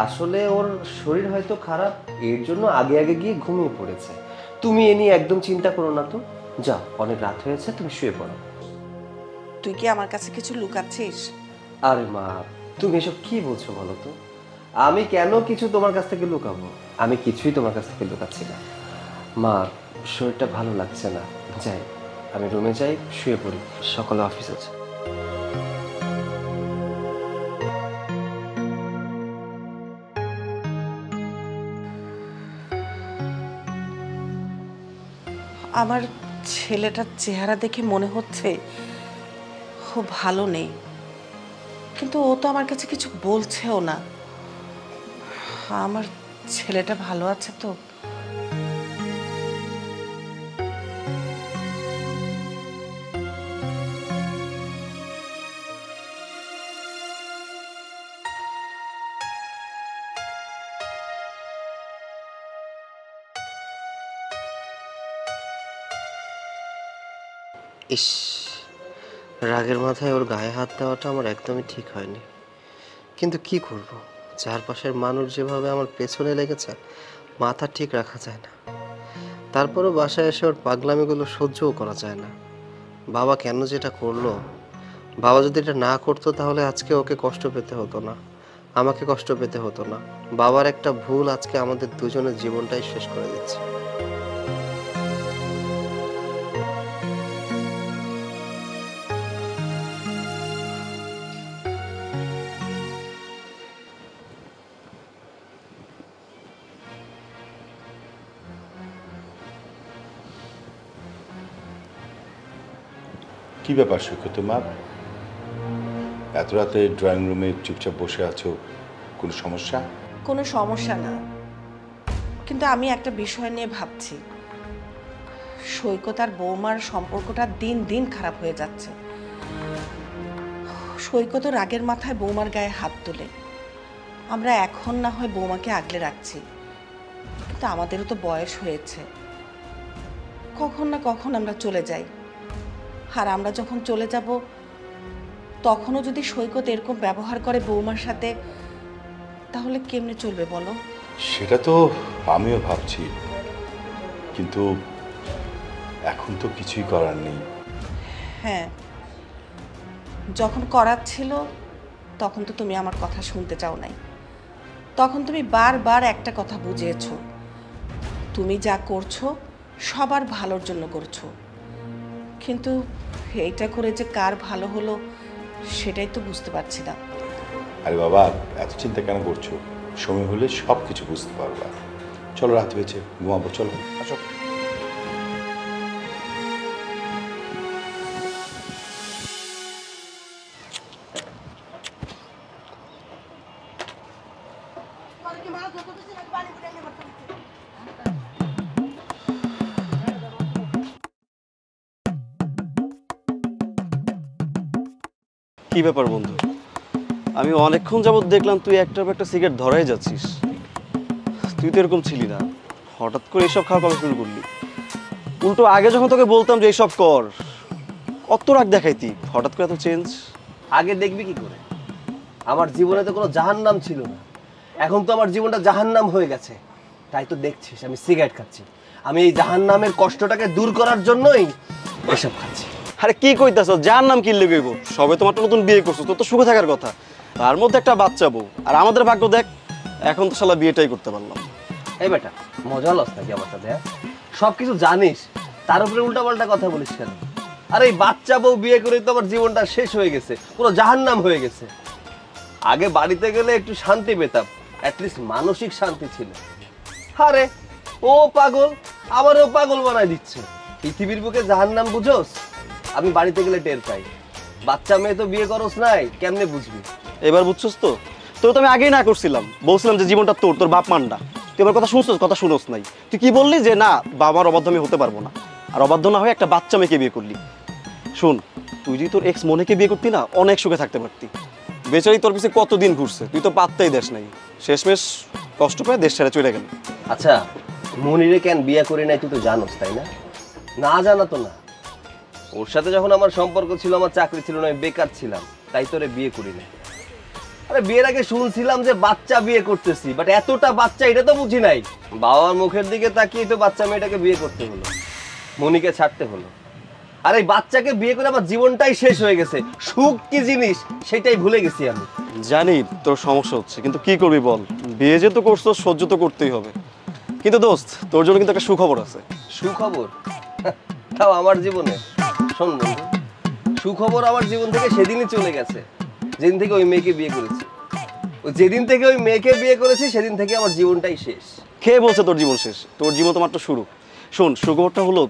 আসলে ওর শরীর হয়তো খারাপ, এর জন্য আগে আগে গিয়ে ঘুমিয়ে পড়েছে। তুমি এ নিয়ে একদম চিন্তা করো না তো। যাও, অনেক রাত হয়েছে, তুমি শুয়ে পড়ো। তুই কি আমার কাছে কিছু লুকাচ্ছিস? আরে মা, তুমি এসব কি বলছো বলো তো? আমি কেন কিছু তোমার কাছ থেকে লুকাবো? আমি কিছুই তোমার কাছ থেকে লুকাচ্ছি না। মা, শরীরটা ভালো লাগছে না, যাই আমি রুমে যাই, শুয়ে পড়ি, সকালে অফিস আছে। আমার ছেলেটার চেহারা দেখে মনে হচ্ছে খুব ভালো নেই, কিন্তু ও তো আমার কাছে কিছু বলছেও না। আমার ছেলেটা ভালো আছে তো? ইস, রাগের মাথায় ওর গায়ে হাত দেওয়াটা আমার একদমই ঠিক হয়নি, কিন্তু কি করব, চারপাশের মানুষ যেভাবে আমার পেছনে লেগেছে, মাথা ঠিক রাখা যায় না। তারপরও বাসায় এসে ওর পাগলামিগুলো সহ্যও করা যায় না। বাবা কেন যেটা করলো, বাবা যদি এটা না করতো তাহলে আজকে ওকে কষ্ট পেতে হতো না, আমাকে কষ্ট পেতে হতো না। বাবার একটা ভুল আজকে আমাদের দুজনের জীবনটাই শেষ করে দিচ্ছে। কি ব্যাপার সৈকত মা, এত রাতে ড্রয়িং রুমে চুপচাপ বসে আছো, কোনো সমস্যা? কোনো সমস্যা না, কিন্তু আমি একটা বিষয় নিয়ে ভাবছি। সৈকত আর বৌমার সম্পর্কটা দিন দিন খারাপ হয়ে যাচ্ছে। সৈকত রাগের মাথায় বৌমার গায়ে হাত তোলে। আমরা এখন না হয় বৌমাকে আগলে রাখছি, কিন্তু আমাদেরও তো বয়স হয়েছে, কখন না কখন আমরা চলে যাই। আর আমরা যখন চলে যাব তখনও যদি সৈকত এরকম ব্যবহার করে বৌমার সাথে, তাহলে কেমনে চলবে বলো? সেটা তো আমিও ভাবছি, কিন্তু এখন তো কিছুই করার নেই। হ্যাঁ, যখন করার ছিল তখন তো তুমি আমার কথা শুনতে চাও নাই। তখন তুমি বারবার একটা কথা বুঝিয়েছো, তুমি যা করছো সবার ভালোর জন্য করছো, কিন্তু এইটা করে যে কার ভালো হলো সেটাই তো বুঝতে পারছি না। আরে বাবা, এত চিন্তা কেন করছো? সময় হলে সব কিছু বুঝতে পারবা। চলো, রাত হয়েছে, ঘুমাবো, চলো আসো। কি ব্যাপার বন্ধু, আমি অনেকক্ষণ যাবত দেখলাম তুই একটার পর একটা সিগারেট ধরাই যাচ্ছিস। তুই তো এরকম ছিলি না, হঠাৎ করে এসব খাওয়া কবে শুরু করলি? উল্টো আগে যখন তোকে বলতাম যে এইসব কর, কত রাগ দেখাইতি, হঠাৎ করে এত চেঞ্জ। আগে দেখবি কি করে, আমার জীবনে তো কোনো জাহান্নাম ছিল না, এখন তো আমার জীবনটা জাহান্নাম হয়ে গেছে। তাই তো দেখছিস আমি সিগারেট খাচ্ছি। আমি এই জাহান্নামের কষ্টটাকে দূর করার জন্যই এসব খাচ্ছি। আরে কি কইতাছ, যার নাম কি লেগেইব? সবে তোমার তো নতুন বিয়ে করছো, তোর তো সুখে থাকার কথা, তার মধ্যে একটা বাচ্চা বউ। আর আমাদের ভাগ্য দেখ, এখন তো শালা বিয়েটাই করতে পারলাম। এই বেটা, মজা লস নাকি আমার সাথে? সব কিছু জানিস, তার উপরে উল্টাপাল্টা কথা বলিস কেন? আর এই বাচ্চা বউ বিয়ে করে তো আমার জীবনটা শেষ হয়ে গেছে, পুরো জাহান্নাম হয়ে গেছে। আগে বাড়িতে গেলে একটু শান্তি পেতাম, অ্যাটলিস্ট মানসিক শান্তি ছিল। আরে ও পাগল, আমারও পাগল বানায় দিচ্ছে। পৃথিবীর বুকে জাহান্নাম বুঝোস? আমি বাড়িতে গেলে টের পাই। বাচ্চা মেয়ে তো বিয়ে করস নাই, কেমনে বুঝবি? এবার বুঝছস তো? তোর তো আমি আগেই না করছিলাম, বলছিলাম যে জীবনটা তোর, তোর বাপ মান্ডা। তুই আমার কথা শুনছস? কথা শুনোস নাই। তুই কি বললি যে না, বাবার অবাধ্য আমি হতে পারবো না, আর অবাধ্য না হয়ে একটা বাচ্চা মেয়েকে বিয়ে করলি। শোন, তুই যদি তোর এক্স মনেকে বিয়ে করতি না, অনেক সুখে থাকতে পারতি। বেচারি তোর পিছে কতদিন ঘুরছে, তুই তো পাত্তাই দেশ নাই। শেষমেশ কষ্ট পেয়ে দেশ ছেড়ে চলে গেল। আচ্ছা, মনিরে কেন বিয়ে করি নাই তুই তো জানোস, তাই না? না জানা তো না। ওর সাথে যখন আমার সম্পর্ক ছিল, আমার চাকরি ছিল না, আমি বেকার ছিলাম, তাই তোরে বিয়ে করি নাই। আরে বিয়ের আগে শুনছিলাম যে বাচ্চা বিয়ে করতেছি, বাট এতটা বাচ্চা এটা তো বুঝি নাই। বাবার মুখের দিকে তাকিয়ে তো বাচ্চা মেয়েটাকে বিয়ে করতে হলো, মনিকে ছাড়তে হলো। আর এই বাচ্চাকে বিয়ে করে আমার জীবনটাই শেষ হয়ে গেছে। সুখ কি জিনিস সেটাই ভুলে গেছি আমি। জানি তোর সমস্যা হচ্ছে, কিন্তু কি করবি বল? বিয়ে যেহেতু করছো, সহ্য তো করতেই হবে। কিন্তু দোস্ত, তোর জন্য কিন্তু একটা সুখবর আছে। সুখবর? তাও আমার জীবনে? শোন বন্ধু, সুখবর আমার জীবন থেকে সেদিনই চলে গেছে, যেদিন থেকে ওই মেয়েকে বিয়ে করেছি। ওই যেদিন থেকে ওই মেয়েকে বিয়ে করেছি, সেদিন থেকে আমার জীবনটাই শেষ। খেয়ে বলছে তোর জীবন শেষ? তোর জীবন তো মাত্র শুরু। শোন, সুখবরটা হলো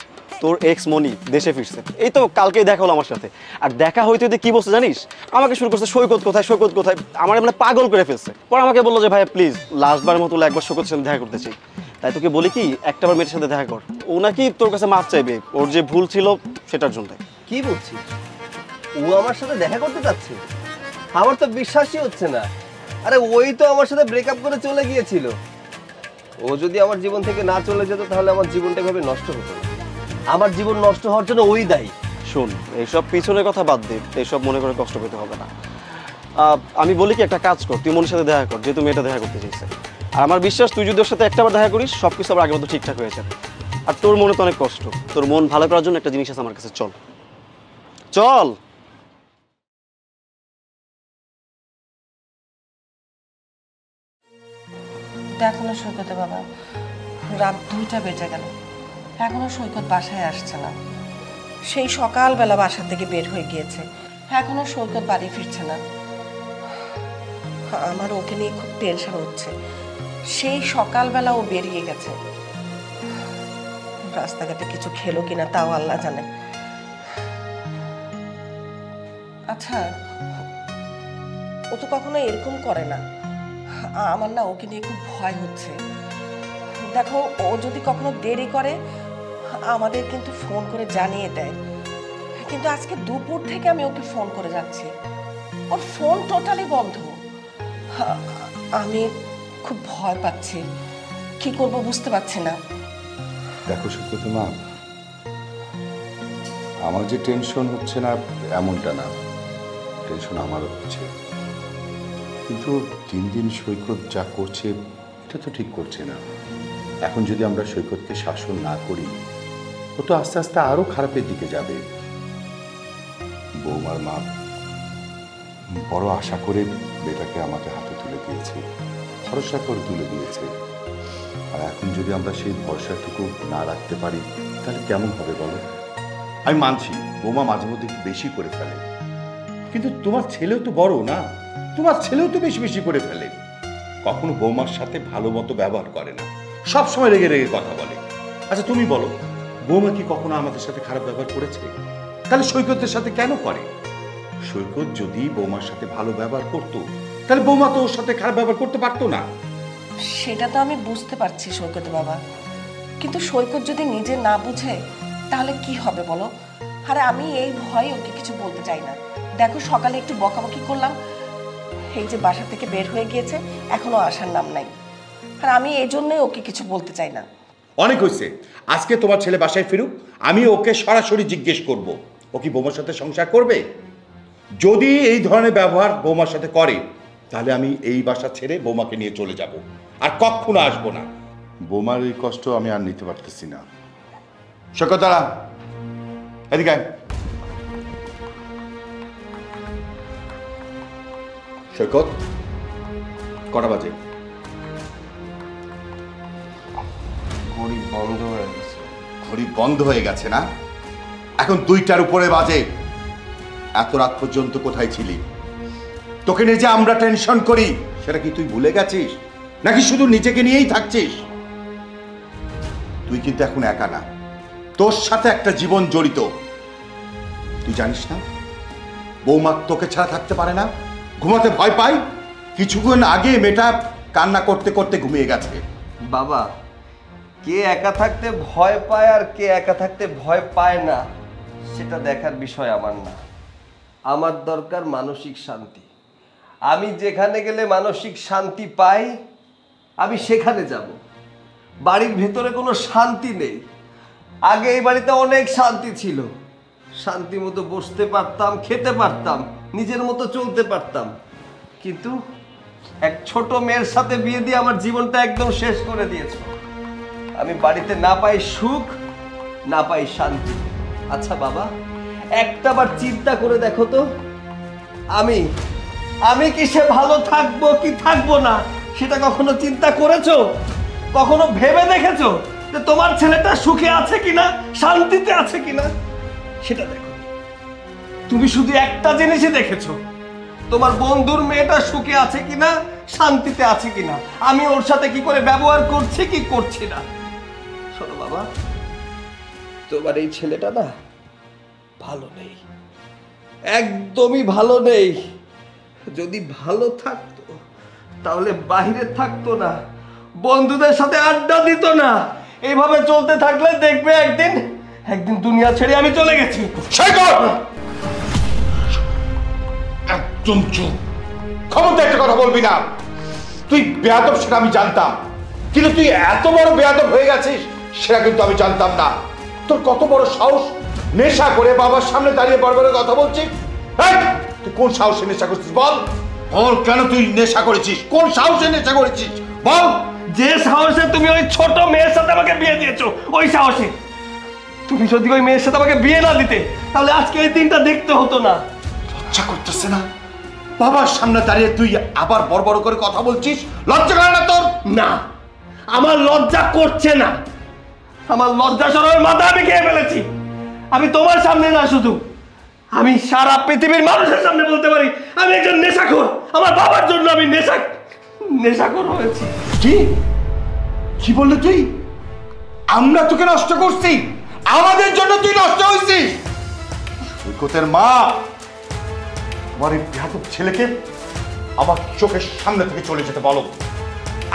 তোর এক্স মনি দেশে ফিরছে। এই তো কালকেই দেখা হলো আমার সাথে। আর দেখা হইতে হইতে কি বলছে জানিস? আমাকে শুরু করছে সৈকত কোথায়, সৈকত কোথায়, আমার মানে পাগল করে ফেলছে। পর আমাকে বললো যে ভাই প্লিজ লাস্টবারের মতো একবার সৈকতের সাথে দেখা করতে চাই। তাই তোকে বলি কি, একটাবার মেয়ের সাথে দেখা কর। ও নাকি তোর কাছে মাপ চাইবে, ওর যে ভুল ছিল সেটার জন্য। কি বলছিস? ও আমার সাথে দেখা করতে চাচ্ছে? আমার তো বিশ্বাসই হচ্ছে না। আরে ওই তো আমার সাথে ব্রেকআপ করে চলে গিয়েছিল। ও যদি আমার জীবন থেকে না চলে যেত, তাহলে আমার জীবনটা এভাবে নষ্ট হতো না। আমার জীবন নষ্ট হওয়ার জন্য ওই দায়ী। শোন, এইসব পিছনের কথা বাদ দে, এইসব মনে করে কষ্ট পেতে হবে না। আমি বলি কি, একটা কাজ কর, তুই মনের সাথে দেখা কর, যেহেতু মেয়েটা দেখা করতে চাইছে। আর আমার বিশ্বাস, তুই যদি ওর সাথে একটাবার দেখা করিস, সব কিছু আবার আগের মতো ঠিকঠাক হয়ে যাবে। আর তোর মনে তো অনেক কষ্ট, তোর মন ভালো করার জন্য একটা জিনিস আছে আমার কাছে, চল চল। দেখো না সৈকতে বাবা, রাত 2টা বেজে গেল, এখনো সৈকত বাসায় আসছে না। সেই সকালবেলা বাসা থেকে বের হয়ে গিয়েছে, এখনো সৈকত বাড়ি ফিরছে না। আমার ওকে নিয়ে খুব টেনশন হচ্ছে। সেই সকালবেলা ও বেরিয়ে গেছে, রাস্তাঘাটে কিছু খেলো কিনা তাও আল্লাহ জানে। আচ্ছা, ও তো কখনো এরকম করে না। আমার না ওকে নিয়ে খুব ভয় হচ্ছে। দেখো, ও যদি কখনো দেরি করে আমাদের কিন্তু ফোন করে জানিয়ে দেয়, কিন্তু আজকে দুপুর থেকে আমি ওকে ফোন করে যাচ্ছি, ওর ফোন টোটালি বন্ধ। আমি খুব ভয় পাচ্ছি, কি করব বুঝতে পারছি না। দেখো সৈকত মা, আমার যে টেনশন হচ্ছে না এমনটা না, টেনশন আমারও হচ্ছে। কিন্তু দিন দিন সৈকত যা করছে এটা তো ঠিক করছে না। এখন যদি আমরা সৈকতকে শাসন না করি, ও তো আস্তে আস্তে আরো খারাপের দিকে যাবে। বৌমার মা বড় আশা করে মেয়েটাকে আমাদের হাতে তুলে দিয়েছে, ভরসা করে তুলে দিয়েছে। আর এখন যদি আমরা সেই ভরসাটুকু না রাখতে পারি, তাহলে কেমন হবে বলো? আমি মানছি বৌমা মাঝে মধ্যে একটু বেশি করে ফেলে, কিন্তু তোমার ছেলেও তো বড় না, তোমার ছেলেও তো বেশি বেশি করে ফেলে। কখনো বৌমার সাথে ভালো মতো ব্যবহার করে না, সব সময় রেগে রেগে কথা বলে। আচ্ছা তুমি বলো, বৌমা কি কখনো আমাদের সাথে খারাপ ব্যবহার করেছে? তাহলে সৈকতের সাথে কেন করে? সৈকত যদি বৌমার সাথে ভালো ব্যবহার করতো, তাহলে বৌমা তো ওর সাথে খারাপ ব্যবহার করতে পারতো না। সেটা তো আমি বুঝতে পারছি সৈকত বাবা, কিন্তু সৈকত যদি নিজে না বুঝে তাহলে কি হবে বলো? আরে আমি এই ভয়ে ওকে কিছু বলতে চাই না। দেখো, সকালে একটু বকাবকি করলাম, এই যে বাসা থেকে বের হয়ে গিয়েছে, এখনো আসার নাম নাই। আর আমি এই জন্যই ওকে কিছু বলতে চাই না। অনেক হয়েছে। আজকে তোমার ছেলে বাসায় ফিরুক, আমি ওকে সরাসরি জিজ্ঞেস করব ও কি বৌমার সাথে সংসার করবে। যদি এই ধরনের ব্যবহার বৌমার সাথে করে তাহলে আমি এই বাসা ছেড়ে বৌমাকে নিয়ে চলে যাব, আর কখনো আসবো না। বৌমার এই কষ্ট আমি আর নিতে পারতেছি না। সৈকত দাঁড়া, এদিকে আয়। সৈকত, কটা বাজে? ঘড়ি বন্ধ হয়ে গেছে। ঘড়ি বন্ধ হয়ে গেছে না? এখন 2টার উপরে বাজে। এত রাত পর্যন্ত কোথায় ছিলি? তোকে নিয়ে যে আমরা টেনশন করি সেটা কি তুই ভুলে গেছিস, নাকি শুধু নিজেকে নিয়েই থাকছিস? তুই কিন্তু এখন একা না, তোর সাথে একটা জীবন জড়িত। তুই জানিস না বৌমা তোকে ছাড়া থাকতে পারে না, ঘুমাতে ভয় পায়। কিছুক্ষণ আগে মেয়েটা কান্না করতে করতে ঘুমিয়ে গেছে। বাবা, কে একা থাকতে ভয় পায় আর কে একা থাকতে ভয় পায় না সেটা দেখার বিষয় আমার না। আমার দরকার মানসিক শান্তি। আমি যেখানে গেলে মানসিক শান্তি পাই আমি সেখানে যাব। বাড়ির ভেতরে কোনো শান্তি নেই। আগে এই বাড়িতে অনেক শান্তি ছিল, শান্তি মতো বসতে পারতাম, খেতে পারতাম, নিজের মতো চলতে পারতাম। কিন্তু এক ছোট মেয়ের সাথে বিয়ে দিয়ে আমার জীবনটা একদম শেষ করে দিয়েছো। আমি বাড়িতে না পাই সুখ, না পাই শান্তি। আচ্ছা বাবা, একটাবার চিন্তা করে দেখো তো, আমি কিসে ভালো থাকবো কি থাকবো না সেটা কখনো চিন্তা করেছো? কখনো ভেবে দেখেছো যে তোমার ছেলেটা সুখে আছে কিনা, শান্তিতে আছে কিনা? সেটা দেখো। তুমি শুধু একটা জিনিসই দেখেছো, তোমার বন্ধুর মেয়েটা সুখে আছে কিনা, শান্তিতে আছে কিনা, আমি ওর সাথে কি করে ব্যবহার করছি কি করছি না। শোনো বাবা, তোমার এই ছেলেটা না ভালো নেই, একদমই ভালো নেই। যদি ভালো থাকতো তাহলে বাইরে থাকতো না, বন্ধুদের সাথে আড্ডা দিত না। এইভাবে চলতে থাকলে দেখবে একদিন দুনিয়া ছেড়ে আমি চলে গেছি। একদম চুপ, ক্ষমতা একটা কথা বলবি না। তুই বেয়াদব সেটা আমি জানতাম, কিন্তু তুই এত বড় বেয়াদব হয়ে গেছিস সেটা কিন্তু আমি জানতাম না। তোর কত বড় সাহস, নেশা করে বাবার সামনে দাঁড়িয়ে বারবার কথা বলছিস। তুই কোন সাহসে নেশা করছিস বল? বল, কেন তুই নেশা করেছিস? কোন সাহসে নেশা করেছিস বল? যে সাহসে তুমি ওই ছোট মেয়ের সাথে আমাকে বিয়ে দিয়েছো, ওই সাহসে। তুমি যদি ওই মেয়ের সাথে আমাকে বিয়ে না দিতে তাহলে আজকে এই দিনটা দেখতে হতো না। লজ্জা করতেছে না? বাবার সামনে দাঁড়িয়ে তুই আবার বড় বড় করে কথা বলছিস, লজ্জা করে না তোর? না, আমার লজ্জা করছে না। আমার লজ্জা সরমের মাথা আমি খেয়ে ফেলেছি। আমি তোমার সামনে না, শুধু আমি সারা পৃথিবীর মানুষের সামনে বলতে পারি আমি একজন নেশাখোর। আমার বাবার জন্য আমি নেশাখোর হয়েছি। কি কি বললি তুই? আমরা তোকে নষ্ট করছি, আমাদের জন্য তুই নষ্ট হয়েছিস? সৈকতের মা, আমার এই বেয়াদব ছেলেকে আমার চোখের সামনে থেকে চলে যেতে বলো।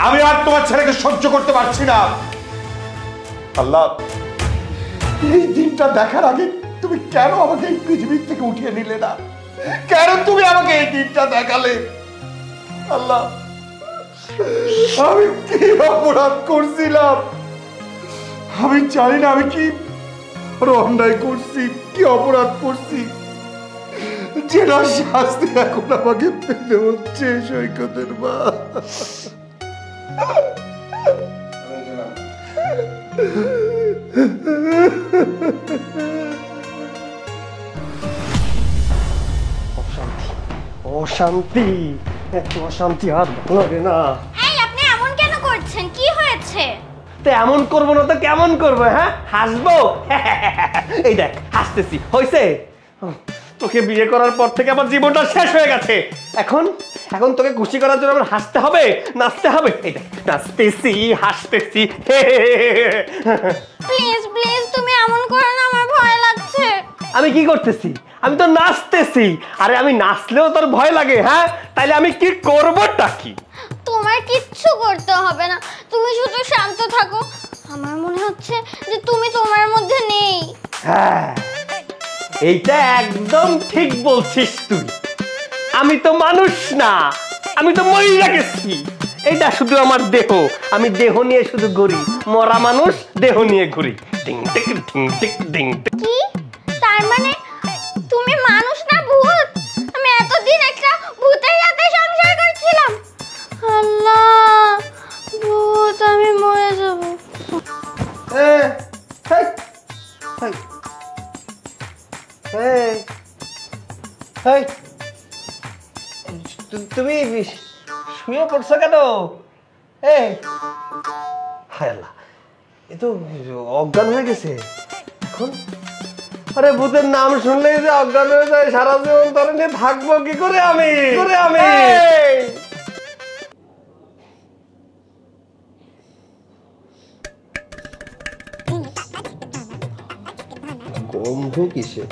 আমি আর তোমার ছেলেকে সহ্য করতে পারছি না। আল্লাহ, এই দিনটা দেখার আগে তুমি কেন আমাকে এই পৃথিবীর থেকে উঠিয়ে নিলে না? কেন তুমি আমাকে এই দিনটা দেখালে? আল্লাহ, আমি কি অপরাধ করছিলাম? আমি জানি না আমি কি অন্যায় করছি, কি অপরাধ করছি, যেটা শাস্তি এখন আমাকে পেতে হচ্ছে। সৈকতের মা, অশান্তি, এত অশান্তি আর ভালো লাগে না। এই আপনি এমন কেন করছেন? কি হয়েছে? তো এমন করবো না তো কেমন করবো? হ্যাঁ, হাসবো। এই দেখ হাসতেছি, হয়েছে? তোকে বিয়ে করার পর থেকে আমার জীবনটা শেষ হয়ে গেছে। এখন তোকে খুশি করার জন্য আমার হাসতে হবে, নাচতে হবে। এই দেখ নাচতেছি, হাসতেছি। প্লিজ প্লিজ তুমি এমন করো না, আমার ভয় লাগছে। আমি কি করতেছি? আমি তো নাচতেছি। আরে আমি নাচলেও তোর ভয় লাগে? হ্যাঁ, তাইলে আমি কি করবোটা কি? তোমার কিচ্ছু করতে হবে না, তুমি শুধু শান্ত থাকো। আমার মনে হচ্ছে যে তুমি তোমার মধ্যে নেই। হ্যাঁ, এইটা একদম ঠিক বলছিস তুই। আমি তো মানুষ না, আমি তো মরে গেছি। এইটা শুধু আমার দেহ, আমি দেহ নিয়ে শুধু ঘুরি, মরা মানুষ দেহ নিয়ে ঘুরি। টিং টিক টিং টিক টিং টিক। কি তার মানে তুমি মানুষ না ভূত? আমি এতদিন একটা ভূতের সাথে সংসার করছিলাম। আল্লাহ, ভূত, আমি মরে যাব। এই, এই, এই, এই, এই, তুমি শুয়ে পড়ছো কেন? এই, হায় আল্লাহ, এ তো অজ্ঞান হয়ে গেছে এখন। আরে ভূতের নাম শুনলেই যে অজ্ঞান হয়ে যায়, সারা জীবন ধরে নিয়ে থাকবো কি করে আমি? গন্ধ কিসে?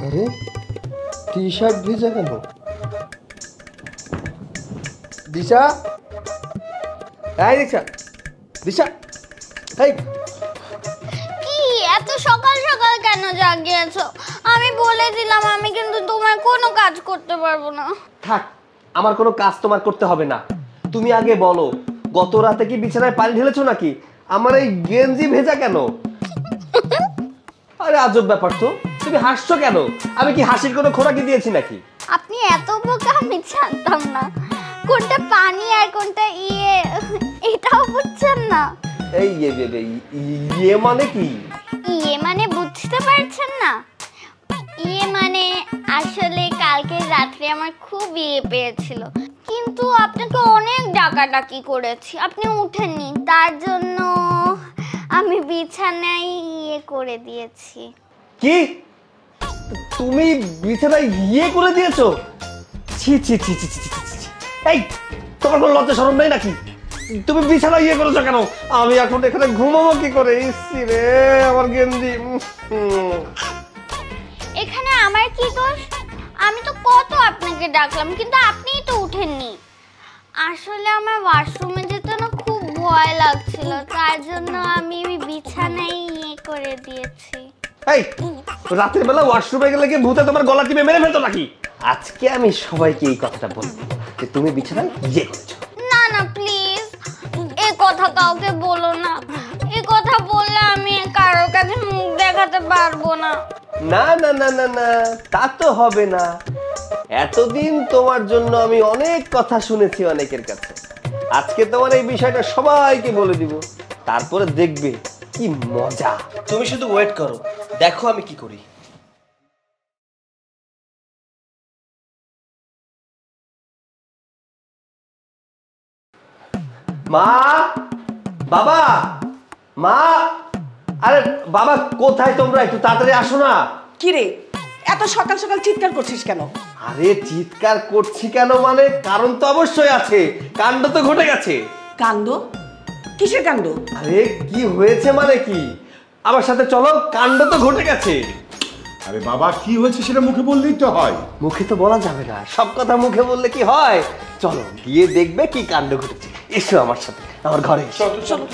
আরে টি শার্ট ভিজা কেন? দিশা, এই দিশা, দিশা, এই কি এত সকাল সকাল কেন জাগিয়েছো? আমি বলে দিলাম আমি কিন্তু তোমার কোনো কাজ করতে পারবো না। থাক, আমার কোনো কাজ তোমার করতে হবে না। তুমি আগে বলো, গত রাতে কি বিছানায় পানি ঢেলেছো নাকি? আমার এই গেঞ্জি ভেজা কেন? আরে আজব ব্যাপার তো, তুমি হাসছো কেন? আমি কি হাসির কোনো খোরাকি দিয়েছি নাকি? আপনি এত বোকা আমি জানতাম না। কোনটা পানি আর কোনটা এটাও বুঝছেন না? এই ইয়ে মানে কি? ইয়ে মানে বুঝতে পারছেন না? ইয়ে মানে আসলে কালকে রাত্রে আমার খুব ইয়ে পেয়েছিল, কিন্তু আপনাকে অনেক ডাকাডাকি করেছি, আপনি উঠেননি, তার জন্য আমি বিছানায় ইয়ে করে দিয়েছি। কি? তুমি বিছানায় ইয়ে করে দিয়েছো? ছি ছি ছি ছি ছি ছি ছি। এই, তোমার কোনো লজ্জা শরম নেই নাকি? তুমি বিছানায় ইয়ে করেছো কেন? আমি এখন এখানে ঘুমাবো কি করে? ইসি রে, আমার গেঞ্জি। এখানে আমার কি দোষ? আমি তো কত আপনাকে ডাকলাম, কিন্তু আপনিই তো উঠেননি। আসলে আমার ওয়াশরুমে যেতে না খুব ভয় লাগছিল, তার জন্য আমি বিছানায় ইয়ে করে দিয়েছি। এই, রাতের বেলা ওয়াশরুমে গেলে কি ভূতে তোমার গলা টিপে মেরে ফেলতো নাকি? আজকে আমি সবাইকে এই কথাটা বলবো যে তুমি বিছানায় ইয়ে করেছো। না না প্লিজ, এই কথা কাউকে বলো না। এই কথা বললে আমি কারোর কাছে মুখ দেখাতে পারবো না। না না না না না, তা তো হবে না। এতদিন তোমার জন্য আমি অনেক কথা শুনেছি অনেকের কাছে। আজকে তোমার এই বিষয়টা সবাইকে বলে দিব, তারপরে দেখবে কি মজা। তুমি শুধু ওয়েট করো, দেখো আমি কি করি। মা, বাবা, মা, আরে বাবা কোথায় তোমরা? একটু তাড়াতাড়ি আসো না। কি রে, এত সকাল সকাল চিৎকার করছিস কেন? আরে চিৎকার করছি কেন মানে কারণ তো অবশ্যই আছে, কাণ্ড তো ঘটে গেছে। কাণ্ড? কিসের কাণ্ড? আরে কি হয়েছে মানে কি? আমার সাথে চলো, কাণ্ড তো ঘটে গেছে। আরে বাবা, কি হয়েছে সেটা মুখে বললেই তো হয়। মুখে তো বলা যাবে না, সব কথা মুখে বললে কি হয়? চলো গিয়ে দেখবে কি কাণ্ড ঘটেছে। এসো আমার সাথে, আমার ঘরে এসো। চলো।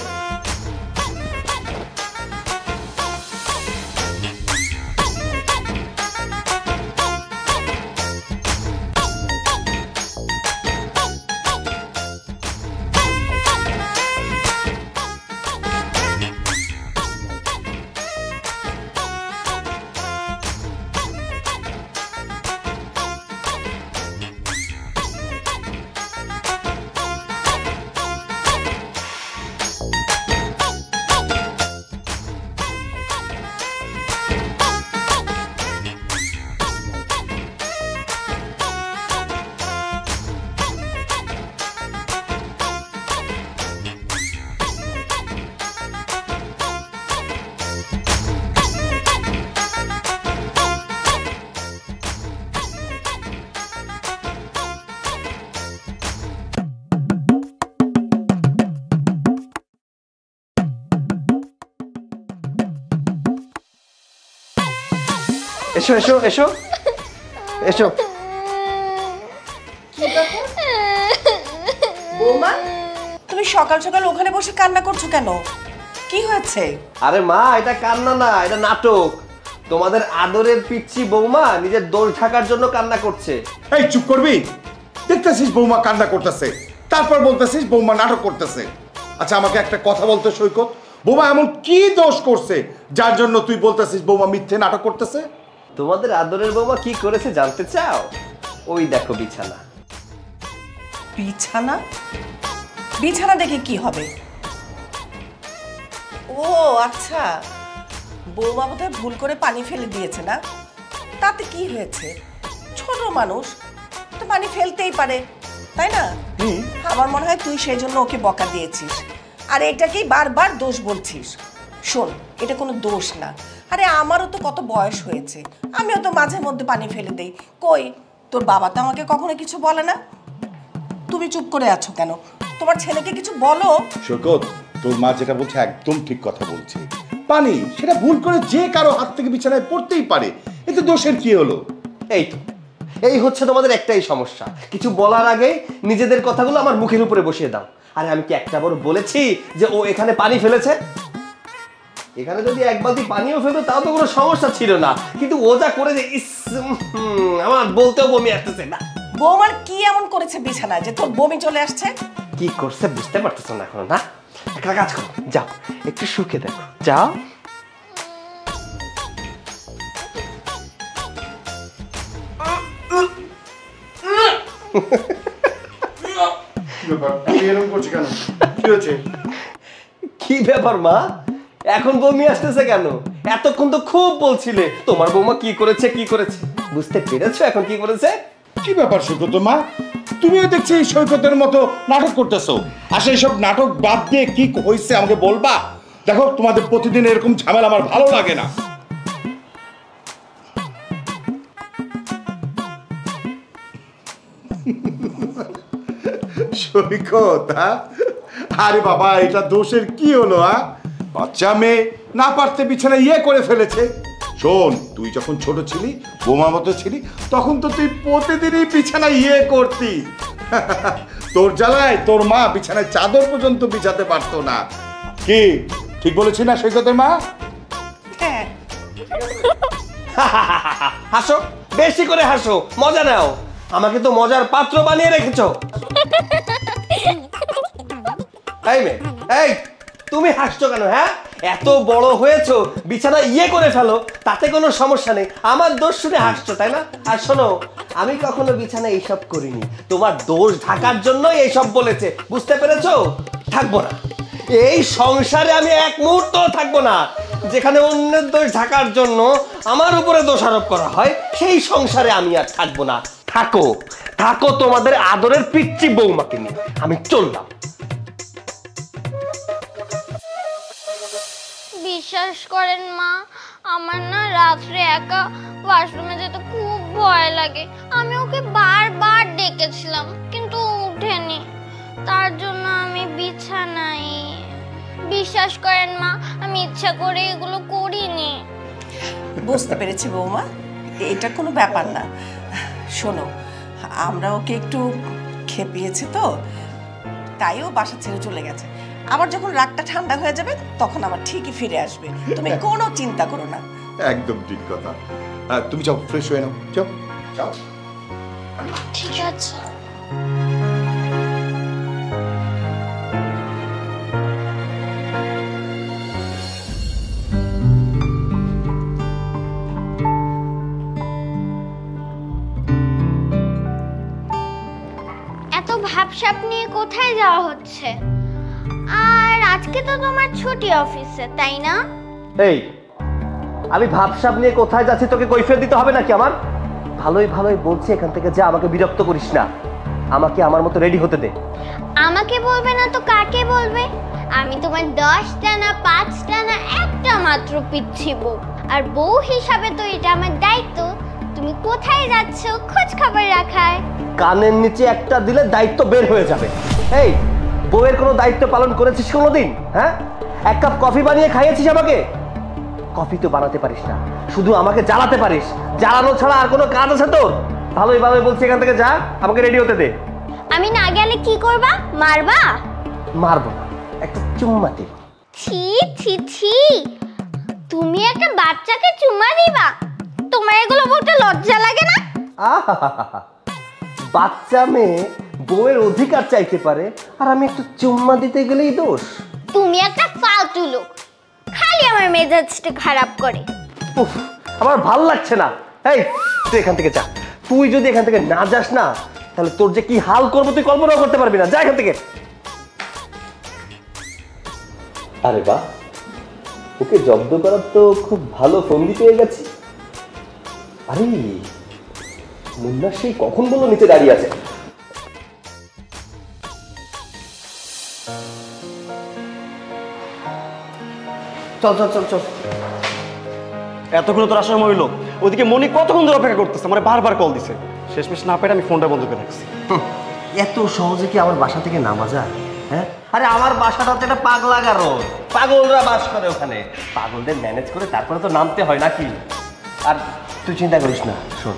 এসো এসো এসো এসো। বৌমা, তুমি সকাল সকাল ওখানে বসে কান্না করছো কেন? কি হয়েছে? আরে মা, এটা কান্না না, এটা নাটক। তোমাদের আদরের পিচ্চি বৌমা নিজের দোষ ঢাকার জন্য কান্না করছে। এই চুপ করবি? দেখতেছিস বৌমা কান্না করতেছে, তারপর বলতেছিস বৌমা নাটক করতেছে। আচ্ছা আমাকে একটা কথা বলতে সৈকত, বৌমা এমন কি দোষ করছে যার জন্য তুই বলতেছিস বৌমা মিথ্যে নাটক করতেছে? তোমাদের আদরের বৌমা কি করেছে জানতে চাও? ওই দেখো বিছানা। বিছানা? বিছানা দেখে কি হবে? ও আচ্ছা, বৌমা বোধহয় ভুল করে পানি ফেলে দিয়েছে না? তাতে কি হয়েছে? ছোট মানুষ তো পানি ফেলতেই পারে, তাই না? আমার মনে হয় তুই সেই জন্য ওকে বকা দিয়েছিস, আর এটাকেই বারবার দোষ বলছিস। শোন, এটা কোনো দোষ না। আরে আমারও তো কত বয়স হয়েছে, আমিও তো মাঝে মধ্যে পানি ফেলে দেই। কই, তোর বাবা তো আমাকে কখনো কিছু বলে না। তুমি চুপ করে আছো কেন? তোমার ছেলেকে কিছু বলো। সৈকত, তোর মা যেটা বলছে একদম ঠিক কথা বলছে। পানি সেটা ভুল করে যে কারো হাত থেকে বিছানায় পড়তেই পারে, এতে দোষের কি হলো? এই তো, এই হচ্ছে তোমাদের একটাই সমস্যা, কিছু বলার আগে নিজেদের কথাগুলো আমার মুখের উপরে বসিয়ে দাও। আরে আমি কি একটা বড় বলেছি যে ও এখানে পানি ফেলেছে? এখানে যদি এক বালতি পানিও ফেলতো তাও তো কোনো সমস্যা ছিল না, কিন্তু ও যা করেছে আমার বলতেও বমি আসতেছে না। বৌমার কি এমন করেছে বিছানায় যে তোর বমি চলে আসছে? কি করছে বুঝতে পারতেছো না এখনো? না, একটা কাজ করো, যাও একটু শুকে দেখো, যাও। কি ব্যাপার মা, এখন বমি আসতেছে কেন? এতক্ষণ তো খুব বলছিলে তোমার বৌমা কি করেছে কি করেছে, বুঝতে পেরেছো এখন কি করেছে? কি ব্যাপার সৈকত মা, তুমিও দেখছি এই সৈকতের মতো নাটক করতেছো। আসলে এইসব নাটক বাদ দিয়ে কি হয়েছে আমাকে বলবা? দেখো তোমাদের প্রতিদিন এরকম ঝামেলা আমার ভালো লাগে না। সৈকত, আরে বাবা এটা দোষের কি হলো? বাচ্চা মেয়ে না পারতে বিছানা করে ফেলেছে। শোন, তুই যখন ছোট ছিলি, বোমা মতো ছিলি, তখন তো তুই প্রতিদিনই বিছানা করতি। তোর জ্বালায় তোর মা বিছানায় চাদর পর্যন্ত বিছাতে পারতো না। কি ঠিক বলেছি না সৈকতের মা? হ্যাঁ। হাসো, বেশি করে হাসো, মজা নাও। আমাকে তো মজার পাত্র বানিয়ে রেখেছো। এই মেয়ে, এই তুমি হাসছো কেন? হ্যাঁ, এত বড় হয়েছো, বিছানা করে ফেলো, তাতে কোনো সমস্যা নেই। আমার দোষ শুনে হাসছো, তাই না? আর শোনো, আমি কখনো বিছানায় এইসব করিনি, তোমার দোষ ঢাকার জন্য এইসব বলেছে, বুঝতে পেরেছো? থাকবো না এই সংসারে, আমি এক মুহূর্ত থাকবো না যেখানে অন্যের দোষ ঢাকার জন্য আমার উপরে দোষারোপ করা হয়। সেই সংসারে আমি আর থাকবো না। থাকো থাকো তোমাদের আদরের পিচ্চি বৌমাকে নিয়ে, আমি চললাম। বিশ্বাস করেন মা, আমার না রাত্রে একা ওয়াশরুমে যেতে খুব ভয় লাগে। আমি ওকে বারবার ডেকেছিলাম কিন্তু উঠেনি, তার জন্য আমি বিছানায়। বিশ্বাস করেন মা, আমি ইচ্ছা করে এগুলো করিনি। বুঝতে পেরেছি বৌমা, এটা কোনো ব্যাপার না। শোনো, আমরা ওকে একটু খেপিয়েছি তো, তাই ও বাসা ছেড়ে চলে গেছে। আবার যখন রাগটা ঠান্ডা হয়ে যাবে তখন আবার ঠিকই ফিরে আসবে, তুমি কোনো চিন্তা করো না। একদম ঠিক কথা। তুমি যাও, ফ্রেশ হয়ে নাও, যাও যাও। ঠিক আছে। এত ভাবসাব নিয়ে কোথায় যাওয়া হচ্ছে? আর আজকে তো তোমার ছুটি অফিসে, তাই না? এই, আমি ভাবসাব নিয়ে কোথায় যাচ্ছি তোকে কৈফিয়ত দিতে হবে নাকি আমার? ভালোই ভালোই বলছি এখান থেকে যা, আমাকে বিরক্ত করিস না। আমাকে আমার মতো রেডি হতে দে। আমাকে বলবে না তো কাকে বলবে? আমি তোমার 10টা না 5টা না একটা মাত্র পিচ্ছি বউ, আর বউ হিসাবে তো এটা আমার দায়িত্ব তুমি কোথায় যাচ্ছ খোঁজ খবর রাখার। কানের নিচে একটা দিলে দায়িত্ব বের হয়ে যাবে। এই, বউয়ের কোনো দায়িত্ব পালন করেছিস কোনোদিন? হ্যাঁ, এক কাপ কফি বানিয়ে খাইয়েছিস আমাকে? কফি তো বানাতে পারিস না, শুধু আমাকে জ্বালাতে পারিস। জ্বালানো ছাড়া আর কোনো কাজ আছে তোর? ভালোই ভালোই বলছি এখান থেকে যা, আমাকে রেডি হতে দে। আমি না গেলে কি করবা? মারবা? মারবো না, একটা চুম্মা দিব। ছি ছি ছি, তুমি একটা বাচ্চাকে চুমা দিবা? তোমার এগুলো বলতে লজ্জা লাগে না? আহাহাহা। বাচ্চা মেয়ে বউয়ের অধিকার চাইতে পারে আর আমি একটু চুম্মা দিতে গেলেই দোষ? তুমি একটা ফালতু লোক, খালি আমার মেজাজটা খারাপ করে। উফ, আমার ভাল লাগছে না। এই তুই এখান থেকে যা। তুই যদি এখান থেকে না যাস না তাহলে তোর যে কি হাল করবো তুই কল্পনাও করতে পারবি না। যা এখান থেকে। আরে বাহ, ওকে জব্দ করার তো খুব ভালো ফন্দি পেয়ে গেছি। আরে মুন্না সেই কখন বললো নিচে দাঁড়িয়ে আছে। চল চল চল চল। এতক্ষণ তোর আসার সময় হইলো, ওদিকে মনি কতক্ষণ ধরে অপেক্ষা করতেছে, আমার বারবার কল দিছে। শেষমেশ না পেরে আমি ফোনটা বন্ধ করে রাখছি। এত সহজে কি আমার বাসা থেকে নামা যায়? হ্যাঁ, আরে আমার বাসাটা হচ্ছে একটা পাগলা রোড, পাগলরা বাস করে ওখানে। পাগলদের ম্যানেজ করে তারপরে তো নামতে হয় নাকি? আর তুই চিন্তা করিস না, শোন,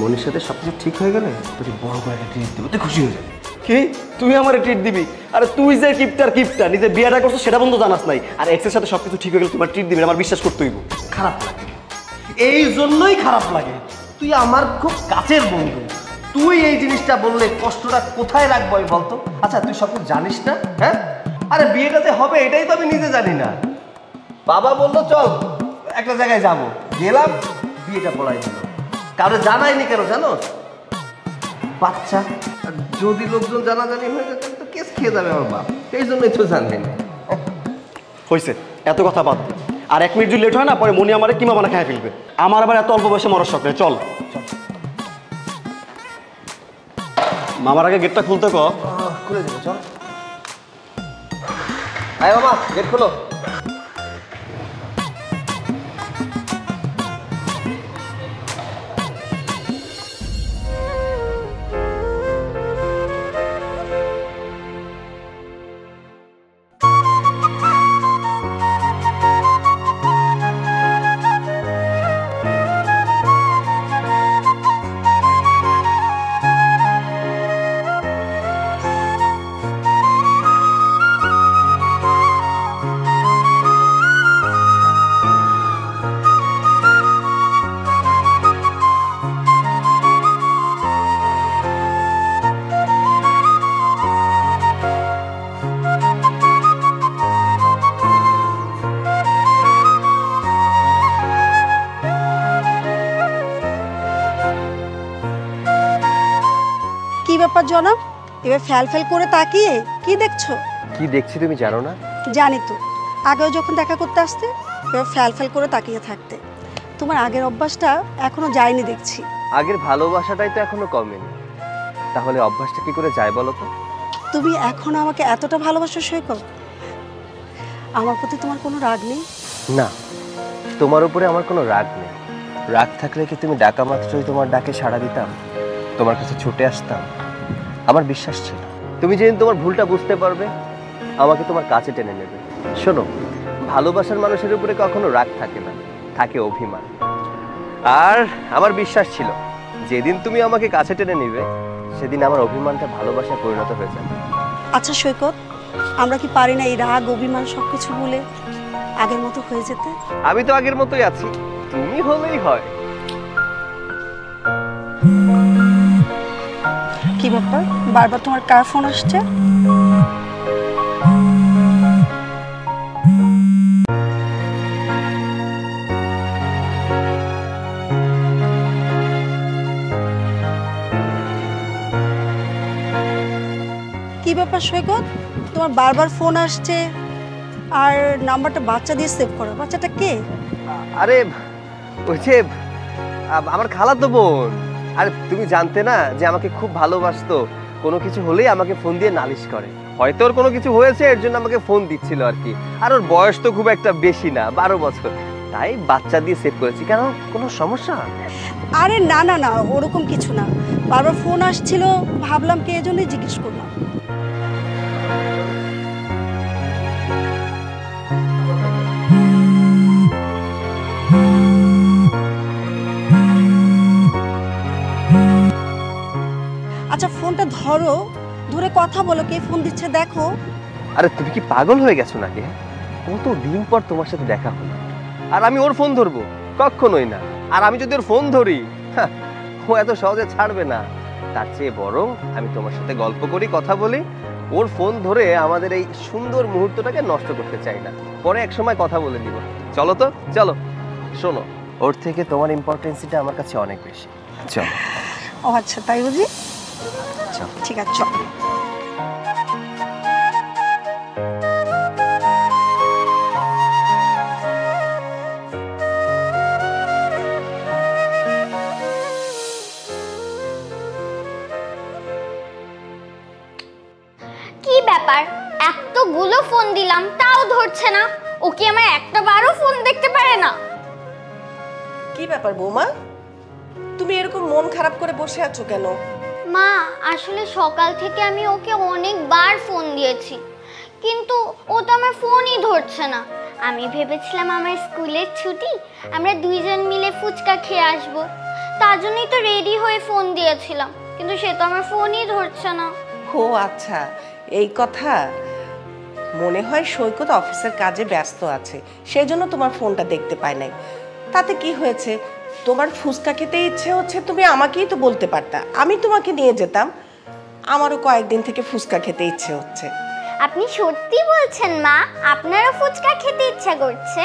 মনির সাথে সবকিছু ঠিক হয়ে গেলে তোকে বড় করে একটা ট্রিট দেবো, তুই খুশি হয়ে যাবি। কি তুই আমার ট্রিট দিবি? আরে তুই যে কিপটা নিজে বিয়েটা করছো সেটা বন্ধু জানাস নাই, আর এক্সের সাথে সবকিছু ঠিক হয়ে গেলে তোমার ট্রিট দিবি, আমার বিশ্বাস করতে হইব। খারাপ লাগে, এই জন্যই খারাপ লাগে। তুই আমার খুব কাছের বন্ধু, তুই এই জিনিসটা বললে কষ্টটা কোথায় রাখবো আমি বলতো? আচ্ছা তুই সব জানিস না? হ্যাঁ, আরে বিয়েটাতে হবে এটাই তো আমি নিজে জানি না। বাবা বললো চল একটা জায়গায় যাব, গেলাম, বিয়েটা পড়াই দিল। কারো জানাইনি কেন জানো? বাচ্চা, যদি লোকজন জানাজানি হয়ে যায় তাহলে তো কেস খেয়ে যাবে আমার বাপ, এই জন্যই তো জানবি না। হয়েছে, এত কথা বাদ দে। আর 1 মিনিট যদি লেট হয় না, পরে মনি আমার কিমা বানা খেয়ে ফেলবে। আমার আবার এত অল্প বয়সে মরার শখ নেই। চল মামার আগে গেটটা খুলতে ক। খুলে দেবো, চল। আয় মামা, গেট খোলো। কি ব্যাপার জনাব, এবার ফ্যাল করে তাকিয়ে কি দেখছো? কি দেখছি তুমি জানো না? জানি তো, আগেও যখন দেখা করতে আসতে এবার ফ্যাল করে তাকিয়ে থাকতে। তোমার আগের অভ্যাসটা এখনো যায়নি দেখছি। আগের ভালোবাসাটাই তো এখনো কমেনি, তাহলে অভ্যাসটা কি করে যায় বলো তো? তুমি এখনো আমাকে এতটা ভালোবাসো সৈকত? আমার প্রতি তোমার কোনো রাগ নেই? না, তোমার উপরে আমার কোনো রাগ নেই। রাগ থাকলে কি তুমি ডাকা মাত্রই তোমার ডাকে সাড়া দিতাম, তোমার কাছে ছুটে আসতাম? আমার বিশ্বাস ছিল তুমি যেদিন তোমার ভুলটা বুঝতে পারবে আমাকে তোমার কাছে টেনে নেবে। শোনো, ভালোবাসার মানুষের উপরে কখনো রাগ থাকে না, থাকে অভিমান। আর আমার বিশ্বাস ছিল যেদিন তুমি আমাকে কাছে টেনে নিবে সেদিন আমার অভিমানটা ভালোবাসায় পরিণত হয়ে যাবে। আচ্ছা সৈকত, আমরা কি পারি না এই রাগ অভিমান সবকিছু ভুলে আগের মতো হয়ে যেতে? আমি তো আগের মতোই আছি, তুমি হলেই হয়। কি ব্যাপার, বারবার তোমার কার ফোন আসছে? কি ব্যাপার সৈকত, তোমার বারবার ফোন আসছে আর নাম্বারটা বাচ্চা দিয়ে সেভ করো। বাচ্চাটা কে? আরে ওই যে আমার খালাতো বোন। আরে তুমি জানতে না যে আমাকে খুব ভালোবাসতো, কোনো কিছু হলেই আমাকে ফোন দিয়ে নালিশ করে। হয়তো ওর কোনো কিছু হয়েছে এর জন্য আমাকে ফোন দিচ্ছিল আর কি। আর ওর বয়স তো খুব একটা বেশি না, 12 বছর, তাই বাচ্চা দিয়ে সেভ করেছি। কেন, কোনো সমস্যা? আরে না না না, ওরকম কিছু না, বারবার ফোন আসছিল, ভাবলাম কে, এজন্যই জিজ্ঞেস করলাম। আচ্ছা ফোনটা ধরো, ধরে কথা বলো, কে ফোন দিচ্ছে দেখো। আরে তুমি কি পাগল হয়ে গেছো নাকি? কতদিন পর তোমার সাথে দেখা হলো, আর আমি ওর ফোন ধরবো? কখনোই না। আর আমি যদি ওর ফোন ধরি, ও এত সহজে ছাড়বে না। তার চেয়ে বরং আমি তোমার সাথে গল্প করি, কথা বলি। ওর ফোন ধরে আমাদের এই সুন্দর মুহূর্তটাকে নষ্ট করতে চাই না। পরে এক সময় কথা বলে দিব। চলো তো, চলো। শোনো, ওর থেকে তোমার ইম্পর্টেন্সিটা আমার কাছে অনেক বেশি। চলো। ও আচ্ছা, তাই বুঝি? চলো। ঠিক আছে, চল। কি ব্যাপার, এতগুলো ফোন দিলাম তাও ধরছে না? ও কি আমার একটা বারও ফোন দেখতে পারে না? কি ব্যাপার বৌমা, তুমি এরকম মন খারাপ করে বসে আছো কেন? মা, আসলে সকাল থেকে আমি ওকে অনেকবার ফোন দিয়েছি, কিন্তু ও তো আমার ফোনই ধরছে না। আমি ভেবেছিলাম আমার স্কুলের ছুটি, আমরা দুইজন মিলে ফুচকা খেয়ে আসবো, তার জন্যই তো রেডি হয়ে ফোন দিয়েছিলাম, কিন্তু সে তো আমার ফোনই ধরছে না। ও আচ্ছা, এই কথা। মনে হয় সৈকত অফিসের কাজে ব্যস্ত আছে, সেই জন্য তোমার ফোনটা দেখতে পায় নাই। তাতে কি হয়েছে, তোমার ফুচকা খেতে ইচ্ছে হচ্ছে, তুমি আমাকেই তো বলতে পারতা, আমি তোমাকে নিয়ে যেতাম। আমারও কয়েকদিন থেকে ফুচকা খেতে ইচ্ছে হচ্ছে। আপনি সত্যি বলছেন মা? আপনারও ফুচকা খেতে ইচ্ছা করছে?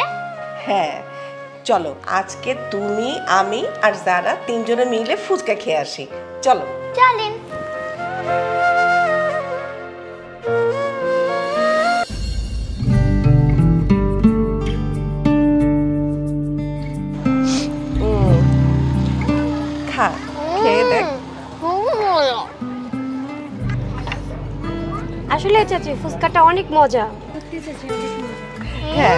হ্যাঁ, চলো আজকে তুমি, আমি আর যারা তিনজনে মিলে ফুচকা খেয়ে আসি। চলো। চলেন। খা, খেয়ে দেখ। আসলে চাচি ফুচকাটা অনেক মজা। হ্যাঁ,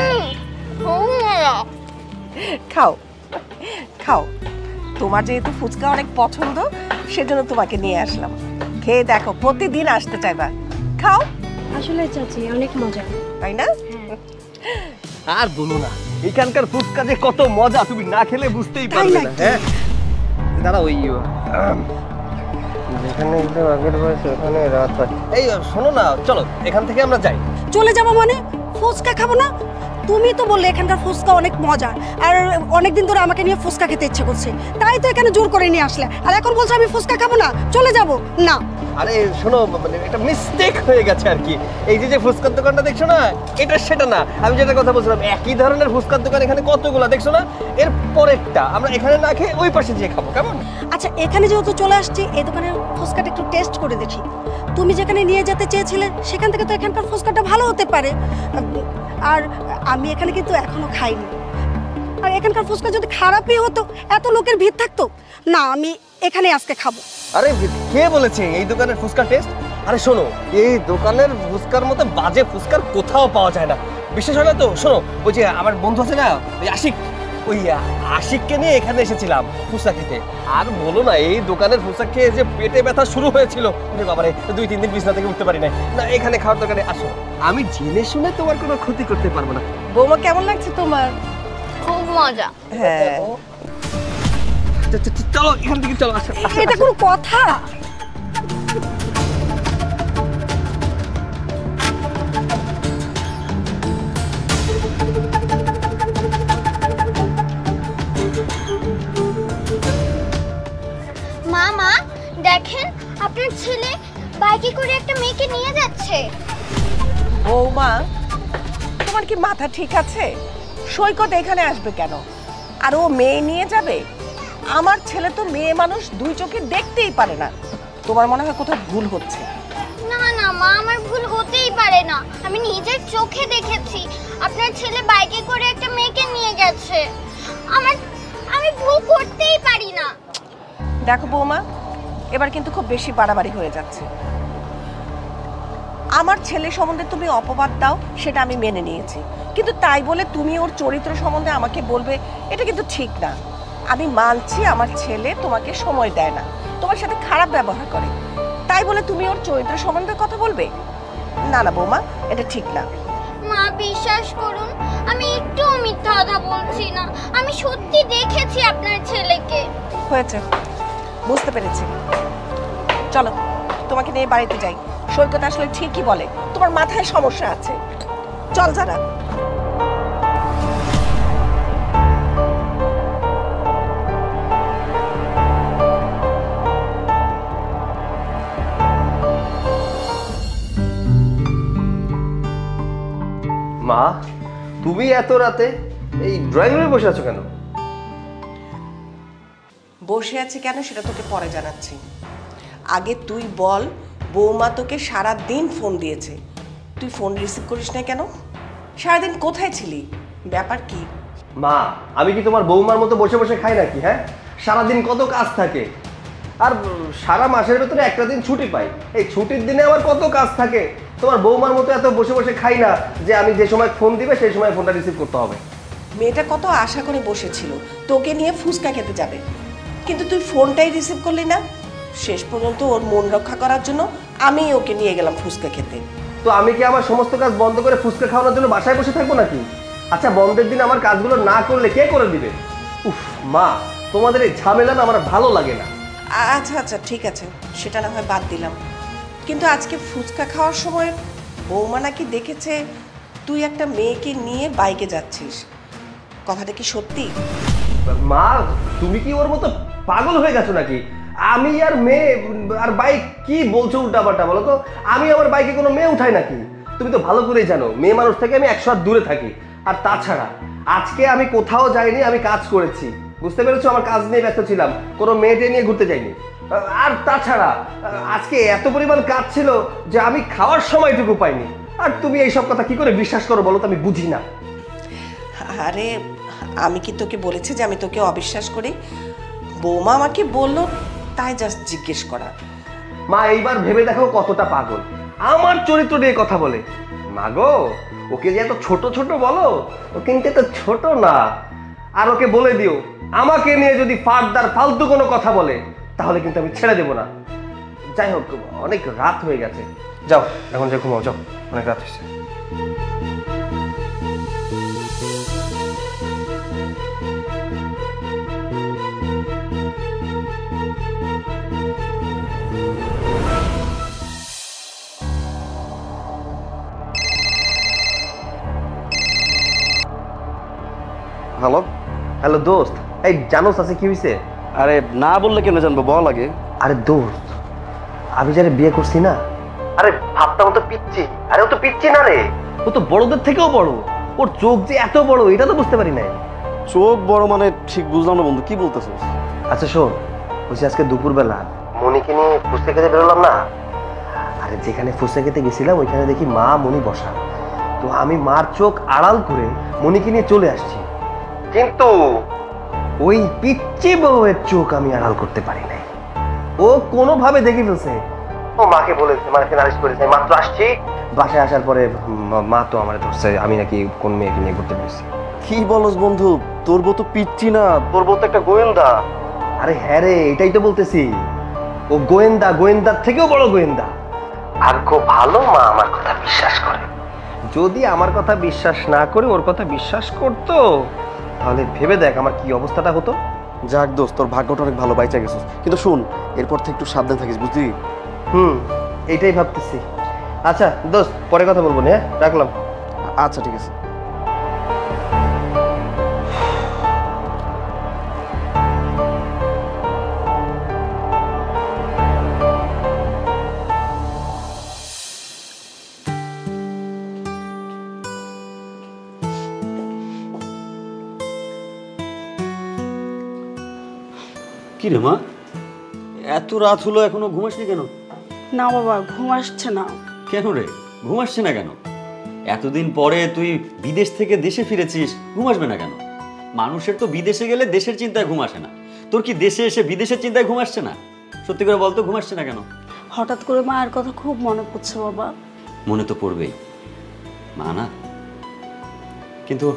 খাও খাও। তোমার যেহেতু ফুচকা অনেক পছন্দ, সেজন্য তোমাকে নিয়ে আসলাম। খেয়ে দেখো, প্রতিদিন আসতে চাইবা। খাও। আসলে চাচি অনেক মজা, তাই না? আর বলো না, এখানকার ফুচকা যে কত মজা, তুমি না খেলে বুঝতেই পারবে না। হ্যাঁ দাঁড়া, ওই যেখানে একদম আগের বয়স ওখানে রাত হয়। এই শোনো না, চলো এখান থেকে আমরা যাই। চলে যাবো মানে? ফুচকা খাবো না? তুমি তো বললে এখানকার ফুচকা অনেক মজা, আর অনেকদিন ধরে আমাকে নিয়ে ফুচকা খেতে ইচ্ছে করছে, তাই তো এখানে জোর করে নিয়ে আসলে, আর এখন বলছো আমি ফুচকা খাবো না, চলে যাবো না। আরে শোনো, মানে একটা মিস্টেক হয়ে গেছে আর কি। এই যে ফুচকার দোকানটা দেখছো না, এটা সেটা না। আমি যেটা কথা বলছিলাম, একই ধরনের ফুচকার দোকান এখানে কতগুলো, দেখছো না? এর পরেরটা আমরা এখানে না খেয়ে ওই পাশে যেয়ে খাবো, কেমন? আচ্ছা, এখানে যেহেতু চলে আসছি, এই দোকানের ফুচকাটা একটু টেস্ট করে দেখি। তুমি যেখানে নিয়ে যেতে চেয়েছিলে সেখান থেকে তো এখানকার ফুচকাটা ভালো হতে পারে। আর আমি এখানে কিন্তু এখনো খাইনি, আর এখানকার ফুচকা যদি খারাপই হতো, এত লোকের ভিড় থাকতো না। আমি এখানে আজকে খাবো। আরে কে বলেছে এই দোকানের ফুচকা টেস্ট? আরে শোনো, এই দোকানের ফুচকার মতো বাজে ফুচকার কোথাও পাওয়া যায় না। বিশেষ হলে তো শোনো, ওই যে আমার বন্ধু আছে না, ওই আশিক, ওই আশিককে নিয়ে এখানে এসেছিলাম ফুচকা খেতে। আর বলো না, এই দোকানের ফুচকা খেয়ে যে পেটে ব্যথা শুরু হয়েছিল, বাবারে 2-3 দিন বিছানা থেকে উঠতে পারি নাই। না, এখানে খাওয়ার দোকানে আসো, আমি জেনে শুনে তোমার কোনো ক্ষতি করতে পারবো না। বৌমা, কেমন লাগছে তোমার? খুব মজা। হ্যাঁ, চলো এখান থেকে চলো। আসো। এটা কোনো কথা? মামা দেখেন, আপনার ছেলে বাইকে করে একটা মেয়েকে নিয়ে যাচ্ছে। বৌমা, তোমার কি মাথা ঠিক আছে? সৈকত এখানে আসবে কেন? আর ও মেয়ে নিয়ে যাবে? আমার ছেলে তো মেয়ে মানুষ, দুই চোখে দেখতেই পারে না। তোমার মনে হয় কোথাও ভুল হচ্ছে। না না মা, আমার ভুল হতেই পারে না। আমি নিজের চোখে দেখেছি আপনার ছেলে বাইকে করে একটা মেয়েকে নিয়ে গেছে। আমি ভুল করতেই পারি না। দেখো বৌমা, এবার কিন্তু খুব বেশি বাড়াবাড়ি হয়ে যাচ্ছে। আমার ছেলে সম্বন্ধে তুমি অপবাদ দাও, সেটা আমি মেনে নিয়েছি, কিন্তু তাই বলে তুমি ওর চরিত্র সম্বন্ধে আমাকে বলবে, এটা কিন্তু ঠিক না। আমি মানছি আমার ছেলে তোমাকে সময় দেয় না, তোমার সাথে খারাপ ব্যবহার করে, তাই বলে তুমি ওর চরিত্র সম্বন্ধে কথা বলবে? না না বৌমা, এটা ঠিক না। মা বিশ্বাস করুন, আমি একটুও মিথ্যা কথা বলছি না। আমি সত্যি দেখেছি আপনার ছেলেকে। হয়েছে, বুঝতে পেরেছি। চলো তোমাকে নিয়ে বাড়িতে যাই। সৈকত আসলে ঠিকই বলে, তোমার মাথায় সমস্যা আছে। চল যারা। তুমি এত রাতে এই ড্রয়িং রুমে বসে আছো কেন? বসে আছি কেন সেটা তোকে পরে জানাচ্ছি। আগে তুই বল, বৌমা তোকে সারা দিন ফোন দিয়েছে, তুই ফোন রিসিভ করিস না কেন? সারাদিন কোথায় ছিলি? ব্যাপার কি? মা, আমি কি তোমার বৌমার মতো বসে বসে খাই নাকি? হ্যাঁ, সারাদিন কত কাজ থাকে, আর সারা মাসের ভেতরে একটা দিন ছুটি পাই। এই ছুটির দিনে আমার কত কাজ থাকে। তোমার বৌমার মতো এত বসে বসে খাই না যে আমি যে সময় ফোন দিবে সেই সময় ফোনটা রিসিভ করতে হবে। মেয়েটা কত আশা করে বসেছিল তোকে নিয়ে ফুচকা খেতে যাবে, কিন্তু তুই ফোনটাই রিসিভ করলি না। শেষ পর্যন্ত ওর মন রক্ষা করার জন্য আমি ওকে নিয়ে গেলাম ফুচকা খেতে। তো আমি কি আমার সমস্ত কাজ বন্ধ করে ফুচকা খাওয়ানোর জন্য বাসায় বসে থাকবো নাকি? আচ্ছা, বন্ধের দিন আমার কাজগুলো না করলে কে করে দিবে? উফ মা, তোমাদের এই ঝামেলা না আমার ভালো লাগে না। আচ্ছা আচ্ছা ঠিক আছে, সেটা না হয় বাদ দিলাম, কিন্তু আজকে ফুচকা খাওয়ার সময় বৌমা নাকি দেখেছে তুই একটা মেয়েকে নিয়ে বাইকে যাচ্ছিস। কথাটা কি সত্যি? মা, তুমি কি ওর মতো পাগল হয়ে গেছো নাকি? আমি আর মেয়ে আর বাইক কি বলছো উল্টাপাল্টা বলো তো? আমি আমার বাইকে কোনো মেয়ে উঠাই নাকি? তুমি তো ভালো করেই জানো মেয়ে মানুষ থেকে আমি 100 হাত দূরে থাকি। আর তাছাড়া আজকে আমি কোথাও যাইনি, আমি কাজ করেছি, বুঝতে পেরেছো? আমার কাজ নিয়ে ব্যস্ত ছিলাম, কোনো মেয়েটে নিয়ে ঘুরতে যাইনি। আর তাছাড়া আজকে এত পরিমাণ কাজ ছিল যে আমি খাওয়ার সময়টুকু পাইনি। আর তুমি এইসব কথা কি করে বিশ্বাস করো বলো তো? আমি বুঝি না। আরে আমি কি তোকে বলেছি যে আমি তোকে অবিশ্বাস করি? বৌমা আমাকে বললো তাই জাস্ট জিজ্ঞেস করা। মা, এইবার ভেবে দেখো কতটা পাগল, আমার চরিত্র নিয়ে কথা বলে। মা গো, ওকে যে এত ছোট ছোট বলো, ও কিন্তু এত ছোট না। আর ওকে বলে দিও আমাকে নিয়ে যদি ফার্দার ফালতু কোনো কথা বলে তাহলে কিন্তু আমি ছেড়ে দেবো না। যাই হোক, অনেক রাত হয়ে গেছে, যাও এখন যে ঘুমাও, যাও, অনেক রাত হয়েছে। হ্যালো। হ্যালো দোস্ত, এই জানোস আছে কি হয়েছে? আরে না বললে কেন জানবো, বল আগে। আরে দোস্ত, আমি যারা বিয়ে করছি না, আরে ভাবতাম ও তো পিচ্ছি। আরে ও তো পিচ্ছি না রে, ও তো বড়দের থেকেও বড়। ওর চোখ যে এত বড় এটা তো বুঝতে পারি নাই। চোখ বড় মানে ঠিক বুঝলাম না বন্ধু, কি বলতেছিস? আচ্ছা শোন, বলছি আজকে দুপুরবেলা মনিকে নিয়ে ফুচকা খেতে বেরোলাম না। আরে যেখানে ফুচকা খেতে গেছিলাম ওইখানে দেখি মা মনি বসা। তো আমি মার চোখ আড়াল করে মনিকে নিয়ে চলে আসছি, কিন্তু ওই পিচ্চি বউয়ের চোখ আমি আড়াল করতে পারি নাই। ও কোনোভাবে দেখে ফেলছে। ও মাকে বলেছে, মাকে নালিশ করেছে। মাত্র আসছি, বাসায় আসার পরে মা তো আমার ধরছে আমি নাকি কোন মেয়েকে নিয়ে ঘুরতে পেরেছি। কি বলস বন্ধু, তোর বউ তো পিচ্ছি না, তোর বউ তো একটা গোয়েন্দা। আরে হ্যাঁ রে, এটাই তো বলতেছি, ও গোয়েন্দা, গোয়েন্দার থেকেও বড় গোয়েন্দা। ভাগ্য ভালো মা আমার কথা বিশ্বাস করে। যদি আমার কথা বিশ্বাস না করে ওর কথা বিশ্বাস করতো তাহলে ভেবে দেখ আমার কি অবস্থাটা হতো। যাক দোস্ত, তোর ভাগ্যটা অনেক ভালো, বাইচা গেছিস। কিন্তু শুন, এরপর থেকে একটু সাবধান থাকিস, বুঝলি? এইটাই ভাবতেছি। আচ্ছা দোস্ত, পরে কথা বলবো না, হ্যাঁ রাখলাম। আচ্ছা ঠিক আছে। কি রে মা, এত রাত হলো এখনো ঘুমাসনি কেন? না বাবা, ঘুম আসছে না। কেন রে, ঘুম আসছে না কেন? এতদিন পরে তুই বিদেশ থেকে দেশে ফিরেছিস, ঘুম আসবে না কেন? মানুষের তো বিদেশে গেলে দেশের চিন্তায় ঘুম আসে না, তোর কি দেশে এসে বিদেশের চিন্তায় ঘুম আসছে না? সত্যি করে বলতো, ঘুম আসছে না কেন? হঠাৎ করে মায়ের কথা খুব মনে পড়ছে বাবা। মনে তো পড়বেই মা, না? কিন্তু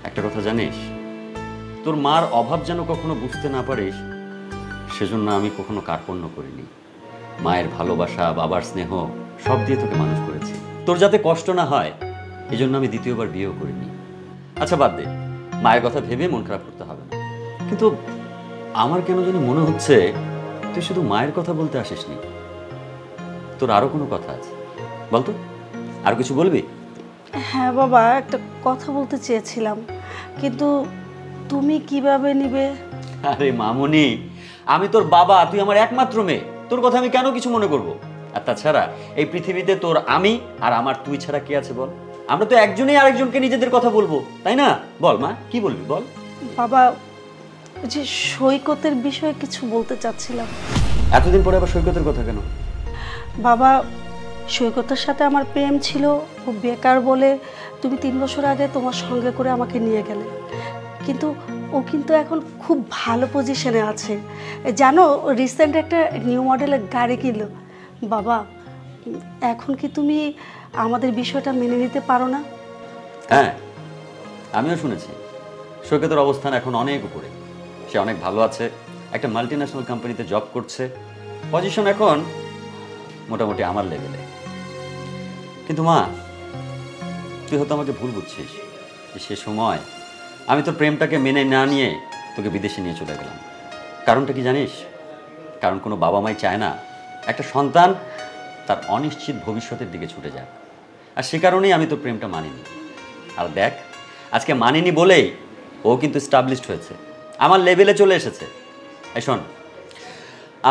একটা কথা জানিস, তোর মার অভাব যেন কখনো বুঝতে না পারিস সেজন্য আমি কখনো কার্পণ্য করিনি। মায়ের ভালোবাসা, বাবার স্নেহ সব দিয়ে তোকে মানুষ করেছি। তোর যাতে কষ্ট না হয় এজন্য আমি দ্বিতীয়বার বিয়েও করিনি। আচ্ছা বাদ দে, মায়ের কথা ভেবে মন খারাপ করতে হবে না। কিন্তু আমার কেন জানি মনে হচ্ছে তুই শুধু মায়ের কথা বলতে আসিসনি, তোর আরো কোনো কথা আছে, বলতো? আর কিছু বলবি? হ্যাঁ বাবা, একটা কথা বলতে চেয়েছিলাম, কিন্তু তুমি কিভাবে নিবে? আরে মামুনি, আমি তোর বাবা, তুই আমার একমাত্র মেয়ে, তোর কথা আমি কেন কিছু মনে করব? আর তাছাড়া এই পৃথিবীতে তোর আমি আর আমার তুই ছাড়া কে আছে বল? আমরা তো একজনই আরেকজনকে নিজেদের কথা বলবো, তাই না? বল মা, কি বলবি বল। বাবা, ওই যে সৈকতের বিষয়ে কিছু বলতে চাচ্ছিলাম। এতদিন পরে আবার সৈকতের কথা কেন? বাবা, সৈকতের সাথে আমার প্রেম ছিল, ও বেকার বলে তুমি 3 বছর আগে তোমার সঙ্গে করে আমাকে নিয়ে গেলে, কিন্তু ও কিন্তু এখন খুব ভালো পজিশনে আছে। জানো, রিসেন্ট একটা নিউ মডেলের গাড়ি কিনলো। বাবা, এখন কি তুমি আমাদের বিষয়টা মেনে নিতে পারো না? হ্যাঁ, আমিও শুনেছি সৈকতের অবস্থান এখন অনেক উপরে, সে অনেক ভালো আছে, একটা মাল্টিন্যাশনাল কোম্পানিতে জব করছে, পজিশন এখন মোটামুটি আমার লেভেলে। কিন্তু মা, তুই হয়তো আমাকে ভুল বুঝছিস যে সে সময় আমি তোর প্রেমটাকে মেনে না নিয়ে তোকে বিদেশে নিয়ে চলে গেলাম। কারণটা কি জানিস? কারণ কোনো বাবা মাই চায় না একটা সন্তান তার অনিশ্চিত ভবিষ্যতের দিকে ছুটে যাক, আর সে কারণেই আমি তোর প্রেমটা মানিনি। আর দেখ, আজকে মানিনি বলেই ও কিন্তু স্টাবলিশড হয়েছে, আমার লেভেলে চলে এসেছে। এই শোন,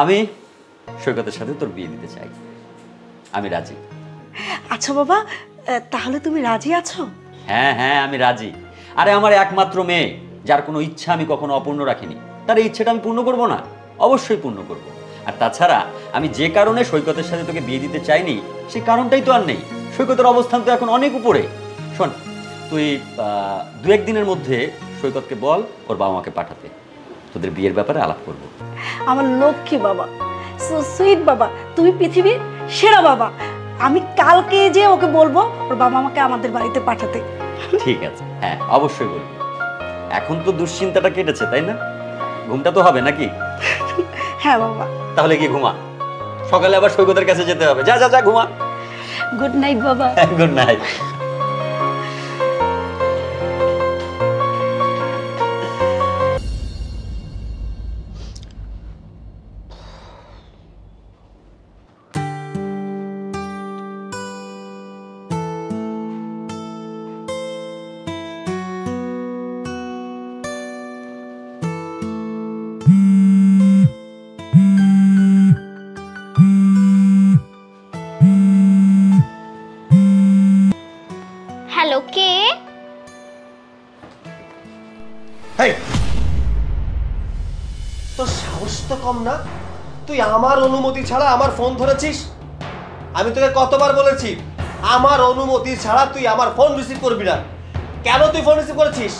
আমি সৈকতের সাথে তোর বিয়ে দিতে চাই, আমি রাজি। আচ্ছা বাবা, তাহলে তুমি রাজি আছো? হ্যাঁ হ্যাঁ, আমি রাজি। আরে আমার একমাত্র মেয়ে, যার কোনো ইচ্ছা আমি কখনো অপূর্ণ রাখিনি, তার এই ইচ্ছেটা আমি পূর্ণ করব না? অবশ্যই পূর্ণ করব। আর তাছাড়া আমি যে কারণে সৈকতের সাথে তোকে বিয়ে দিতে চাইনি, সেই কারণটাই তো আর নেই। সৈকতের অবস্থান তো এখন অনেক উপরে। শোন, তুই 2-1 দিনের মধ্যে সৈকতকে বল ওর বাবা মাকে পাঠাতে, তোদের বিয়ের ব্যাপারে আলাপ করব। আমার লক্ষ্মী বাবা, সো সুইট বাবা, তুমি পৃথিবীর সেরা বাবা। আমি কালকে যে ওকে বলবো ওর বাবা আমাকে আমাদের বাড়িতে পাঠাতে। ঠিক আছে, হ্যাঁ অবশ্যই বলবি। এখন তো দুশ্চিন্তাটা কেটেছে, তাই না? ঘুমটা তো হবে নাকি? হ্যাঁ বাবা। তাহলে কি ঘুমা, সকালে আবার সৈকতের কাছে যেতে হবে। যা যা যা, ঘুমা। গুড নাইট বাবা। Good night. হ্যালো, কে? হেই, তোর সাহস তো কম না? তুই আমার অনুমতি ছাড়া আমার ফোন ধরেছিস? আমি তোকে কতবার বলেছি আমার অনুমতি ছাড়া তুই আমার ফোন রিসিভ করবি না। কেন তুই ফোন রিসিভ করেছিস?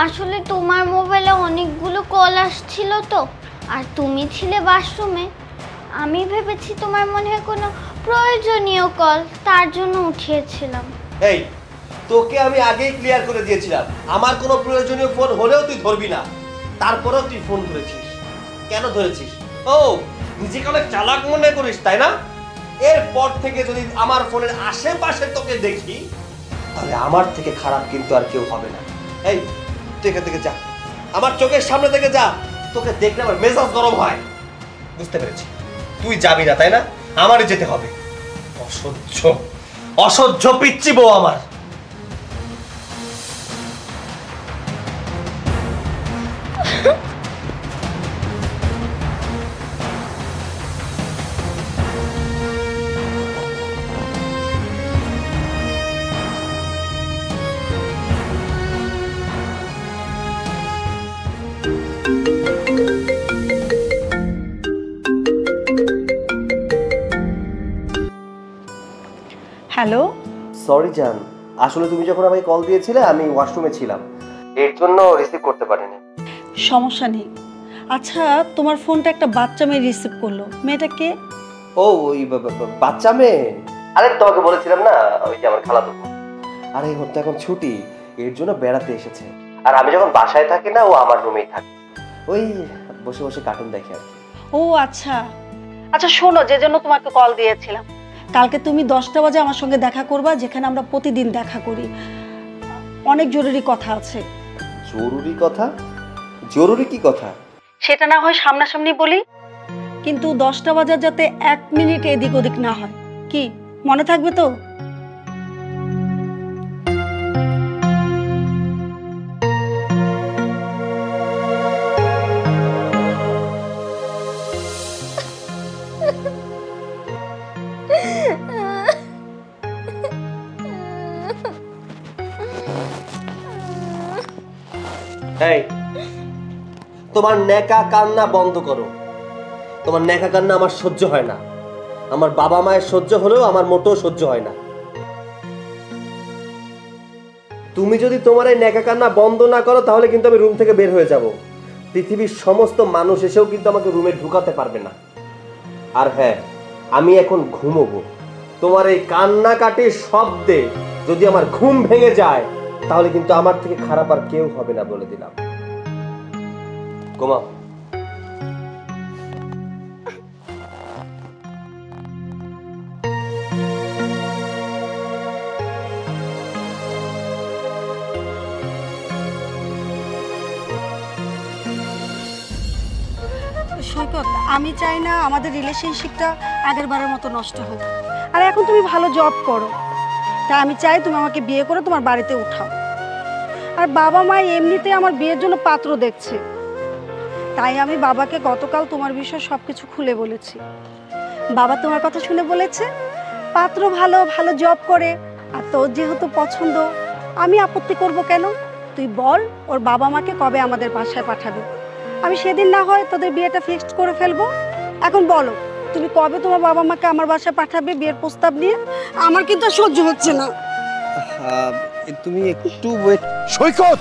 আসলে তোমার মোবাইলে অনেকগুলো কল আসছিল তো, আর তুমি ছিলে বাথরুমে। আমি ভেবেছি তোমার মনে হয় কোনো প্রয়োজনীয় কল, তার জন্য উঠিয়েছিলাম। এই, তোকে আমি আগেই ক্লিয়ার করে দিয়েছিলাম আমার কোনো প্রয়োজনীয় ফোন হলেও তুই ধরবি না, তারপরেও তুই ফোন ধরেছিস। কেন ধরেছিস? ও, নিজেকে অনেক চালাক মনে করিস, তাই না? এরপর থেকে যদি আমার ফোনের আশেপাশে তোকে দেখি, তাহলে আমার থেকে খারাপ কিন্তু আর কেউ হবে না। এই, তুই এখান থেকে যা, আমার চোখের সামনে থেকে যা। তোকে দেখলে আমার মেজাজ গরম হয়। বুঝতে পেরেছি, তুই যাবি না, তাই না? আমারই যেতে হবে। অসহ্য অসহ্য পিচ্ছি বউ আমার। হ্যালো। সরি জান, আসলে তুমি যখন আমাকে কল দিয়েছিলে আমি ওয়াশরুমে ছিলাম, এর জন্য রিসিভ করতে পারিনি। সমস্যা নেই। আচ্ছা, তোমার ফোনটা একটা বাচ্চা মেয়ে রিসিভ করলো, মেয়েটা কে? ও, ওই বাচ্চা মেয়ে। আরে তোমাকে বলেছিলাম না, ওই যে আমার খালাতো বোন। আরে ওর তো এখন ছুটি, এর জন্য বেড়াতে এসেছে। আর আমি যখন বাসায় থাকি না, ও আমার রুমেই থাকে, ওই বসে বসে কার্টুন দেখে আর কি। ও আচ্ছা। আচ্ছা শোনো, যে জন্য তোমাকে কল দিয়েছিলাম, কালকে তুমি 10টা বাজে আমার সঙ্গে দেখা করবা, যেখানে আমরা প্রতিদিন দেখা করি। অনেক জরুরি কথা আছে। জরুরি কথা? জরুরি কি কথা? সেটা না হয় সামনাসামনি বলি, কিন্তু 10টা বাজার যাতে 1 মিনিট এদিক ওদিক না হয়। কি মনে থাকবে তো? তোমার নেকা কান্না বন্ধ করো। তোমার নেকা কান্না আমার সহ্য হয় না। আমার বাবা মায়ের সহ্য হলেও আমার মোটেও সহ্য হয় না। তুমি যদি তোমার এই নেকা কান্না বন্ধ না করো তাহলে কিন্তু আমি রুম থেকে বের হয়ে যাব। পৃথিবীর সমস্ত মানুষ এসেও কিন্তু আমাকে রুমে ঢুকাতে পারবে না। আর হ্যাঁ, আমি এখন ঘুমোবো। তোমার এই কান্নাকাটির শব্দে যদি আমার ঘুম ভেঙে যায় তাহলে কিন্তু আমার থেকে খারাপ আর কেউ হবে না, বলে দিলাম। ঘুমাও। সৈকত, আমি চাই না আমাদের রিলেশনশিপটা আগের বারের মতো নষ্ট হোক। আর এখন তুমি ভালো জব করো, তাই আমি চাই তুমি আমাকে বিয়ে করে তোমার বাড়িতে উঠাও। আর বাবা মা এমনিতে আমার বিয়ের জন্য পাত্র দেখছে, তাই আমি বাবাকে গতকাল তোমার বিষয়ে সব কিছু খুলে বলেছি। বাবা তোমার কথা শুনে বলেছে পাত্র ভালো, ভালো জব করে, আর তোর যেহেতু পছন্দ, আমি আপত্তি করব কেন? তুই বল ওর বাবা মাকে কবে আমাদের বাসায় পাঠাবে, আমি সেদিন না হয় তোদের বিয়েটা ফিক্সড করে ফেলবো। এখন বলো তুমি কবে তোমার বাবা মাকে আমার বাসায় পাঠাবে বিয়ের প্রস্তাব নিয়ে? আমার কিন্তু সহ্য হচ্ছে না। তুমি একটু ওয়েট। সৈকত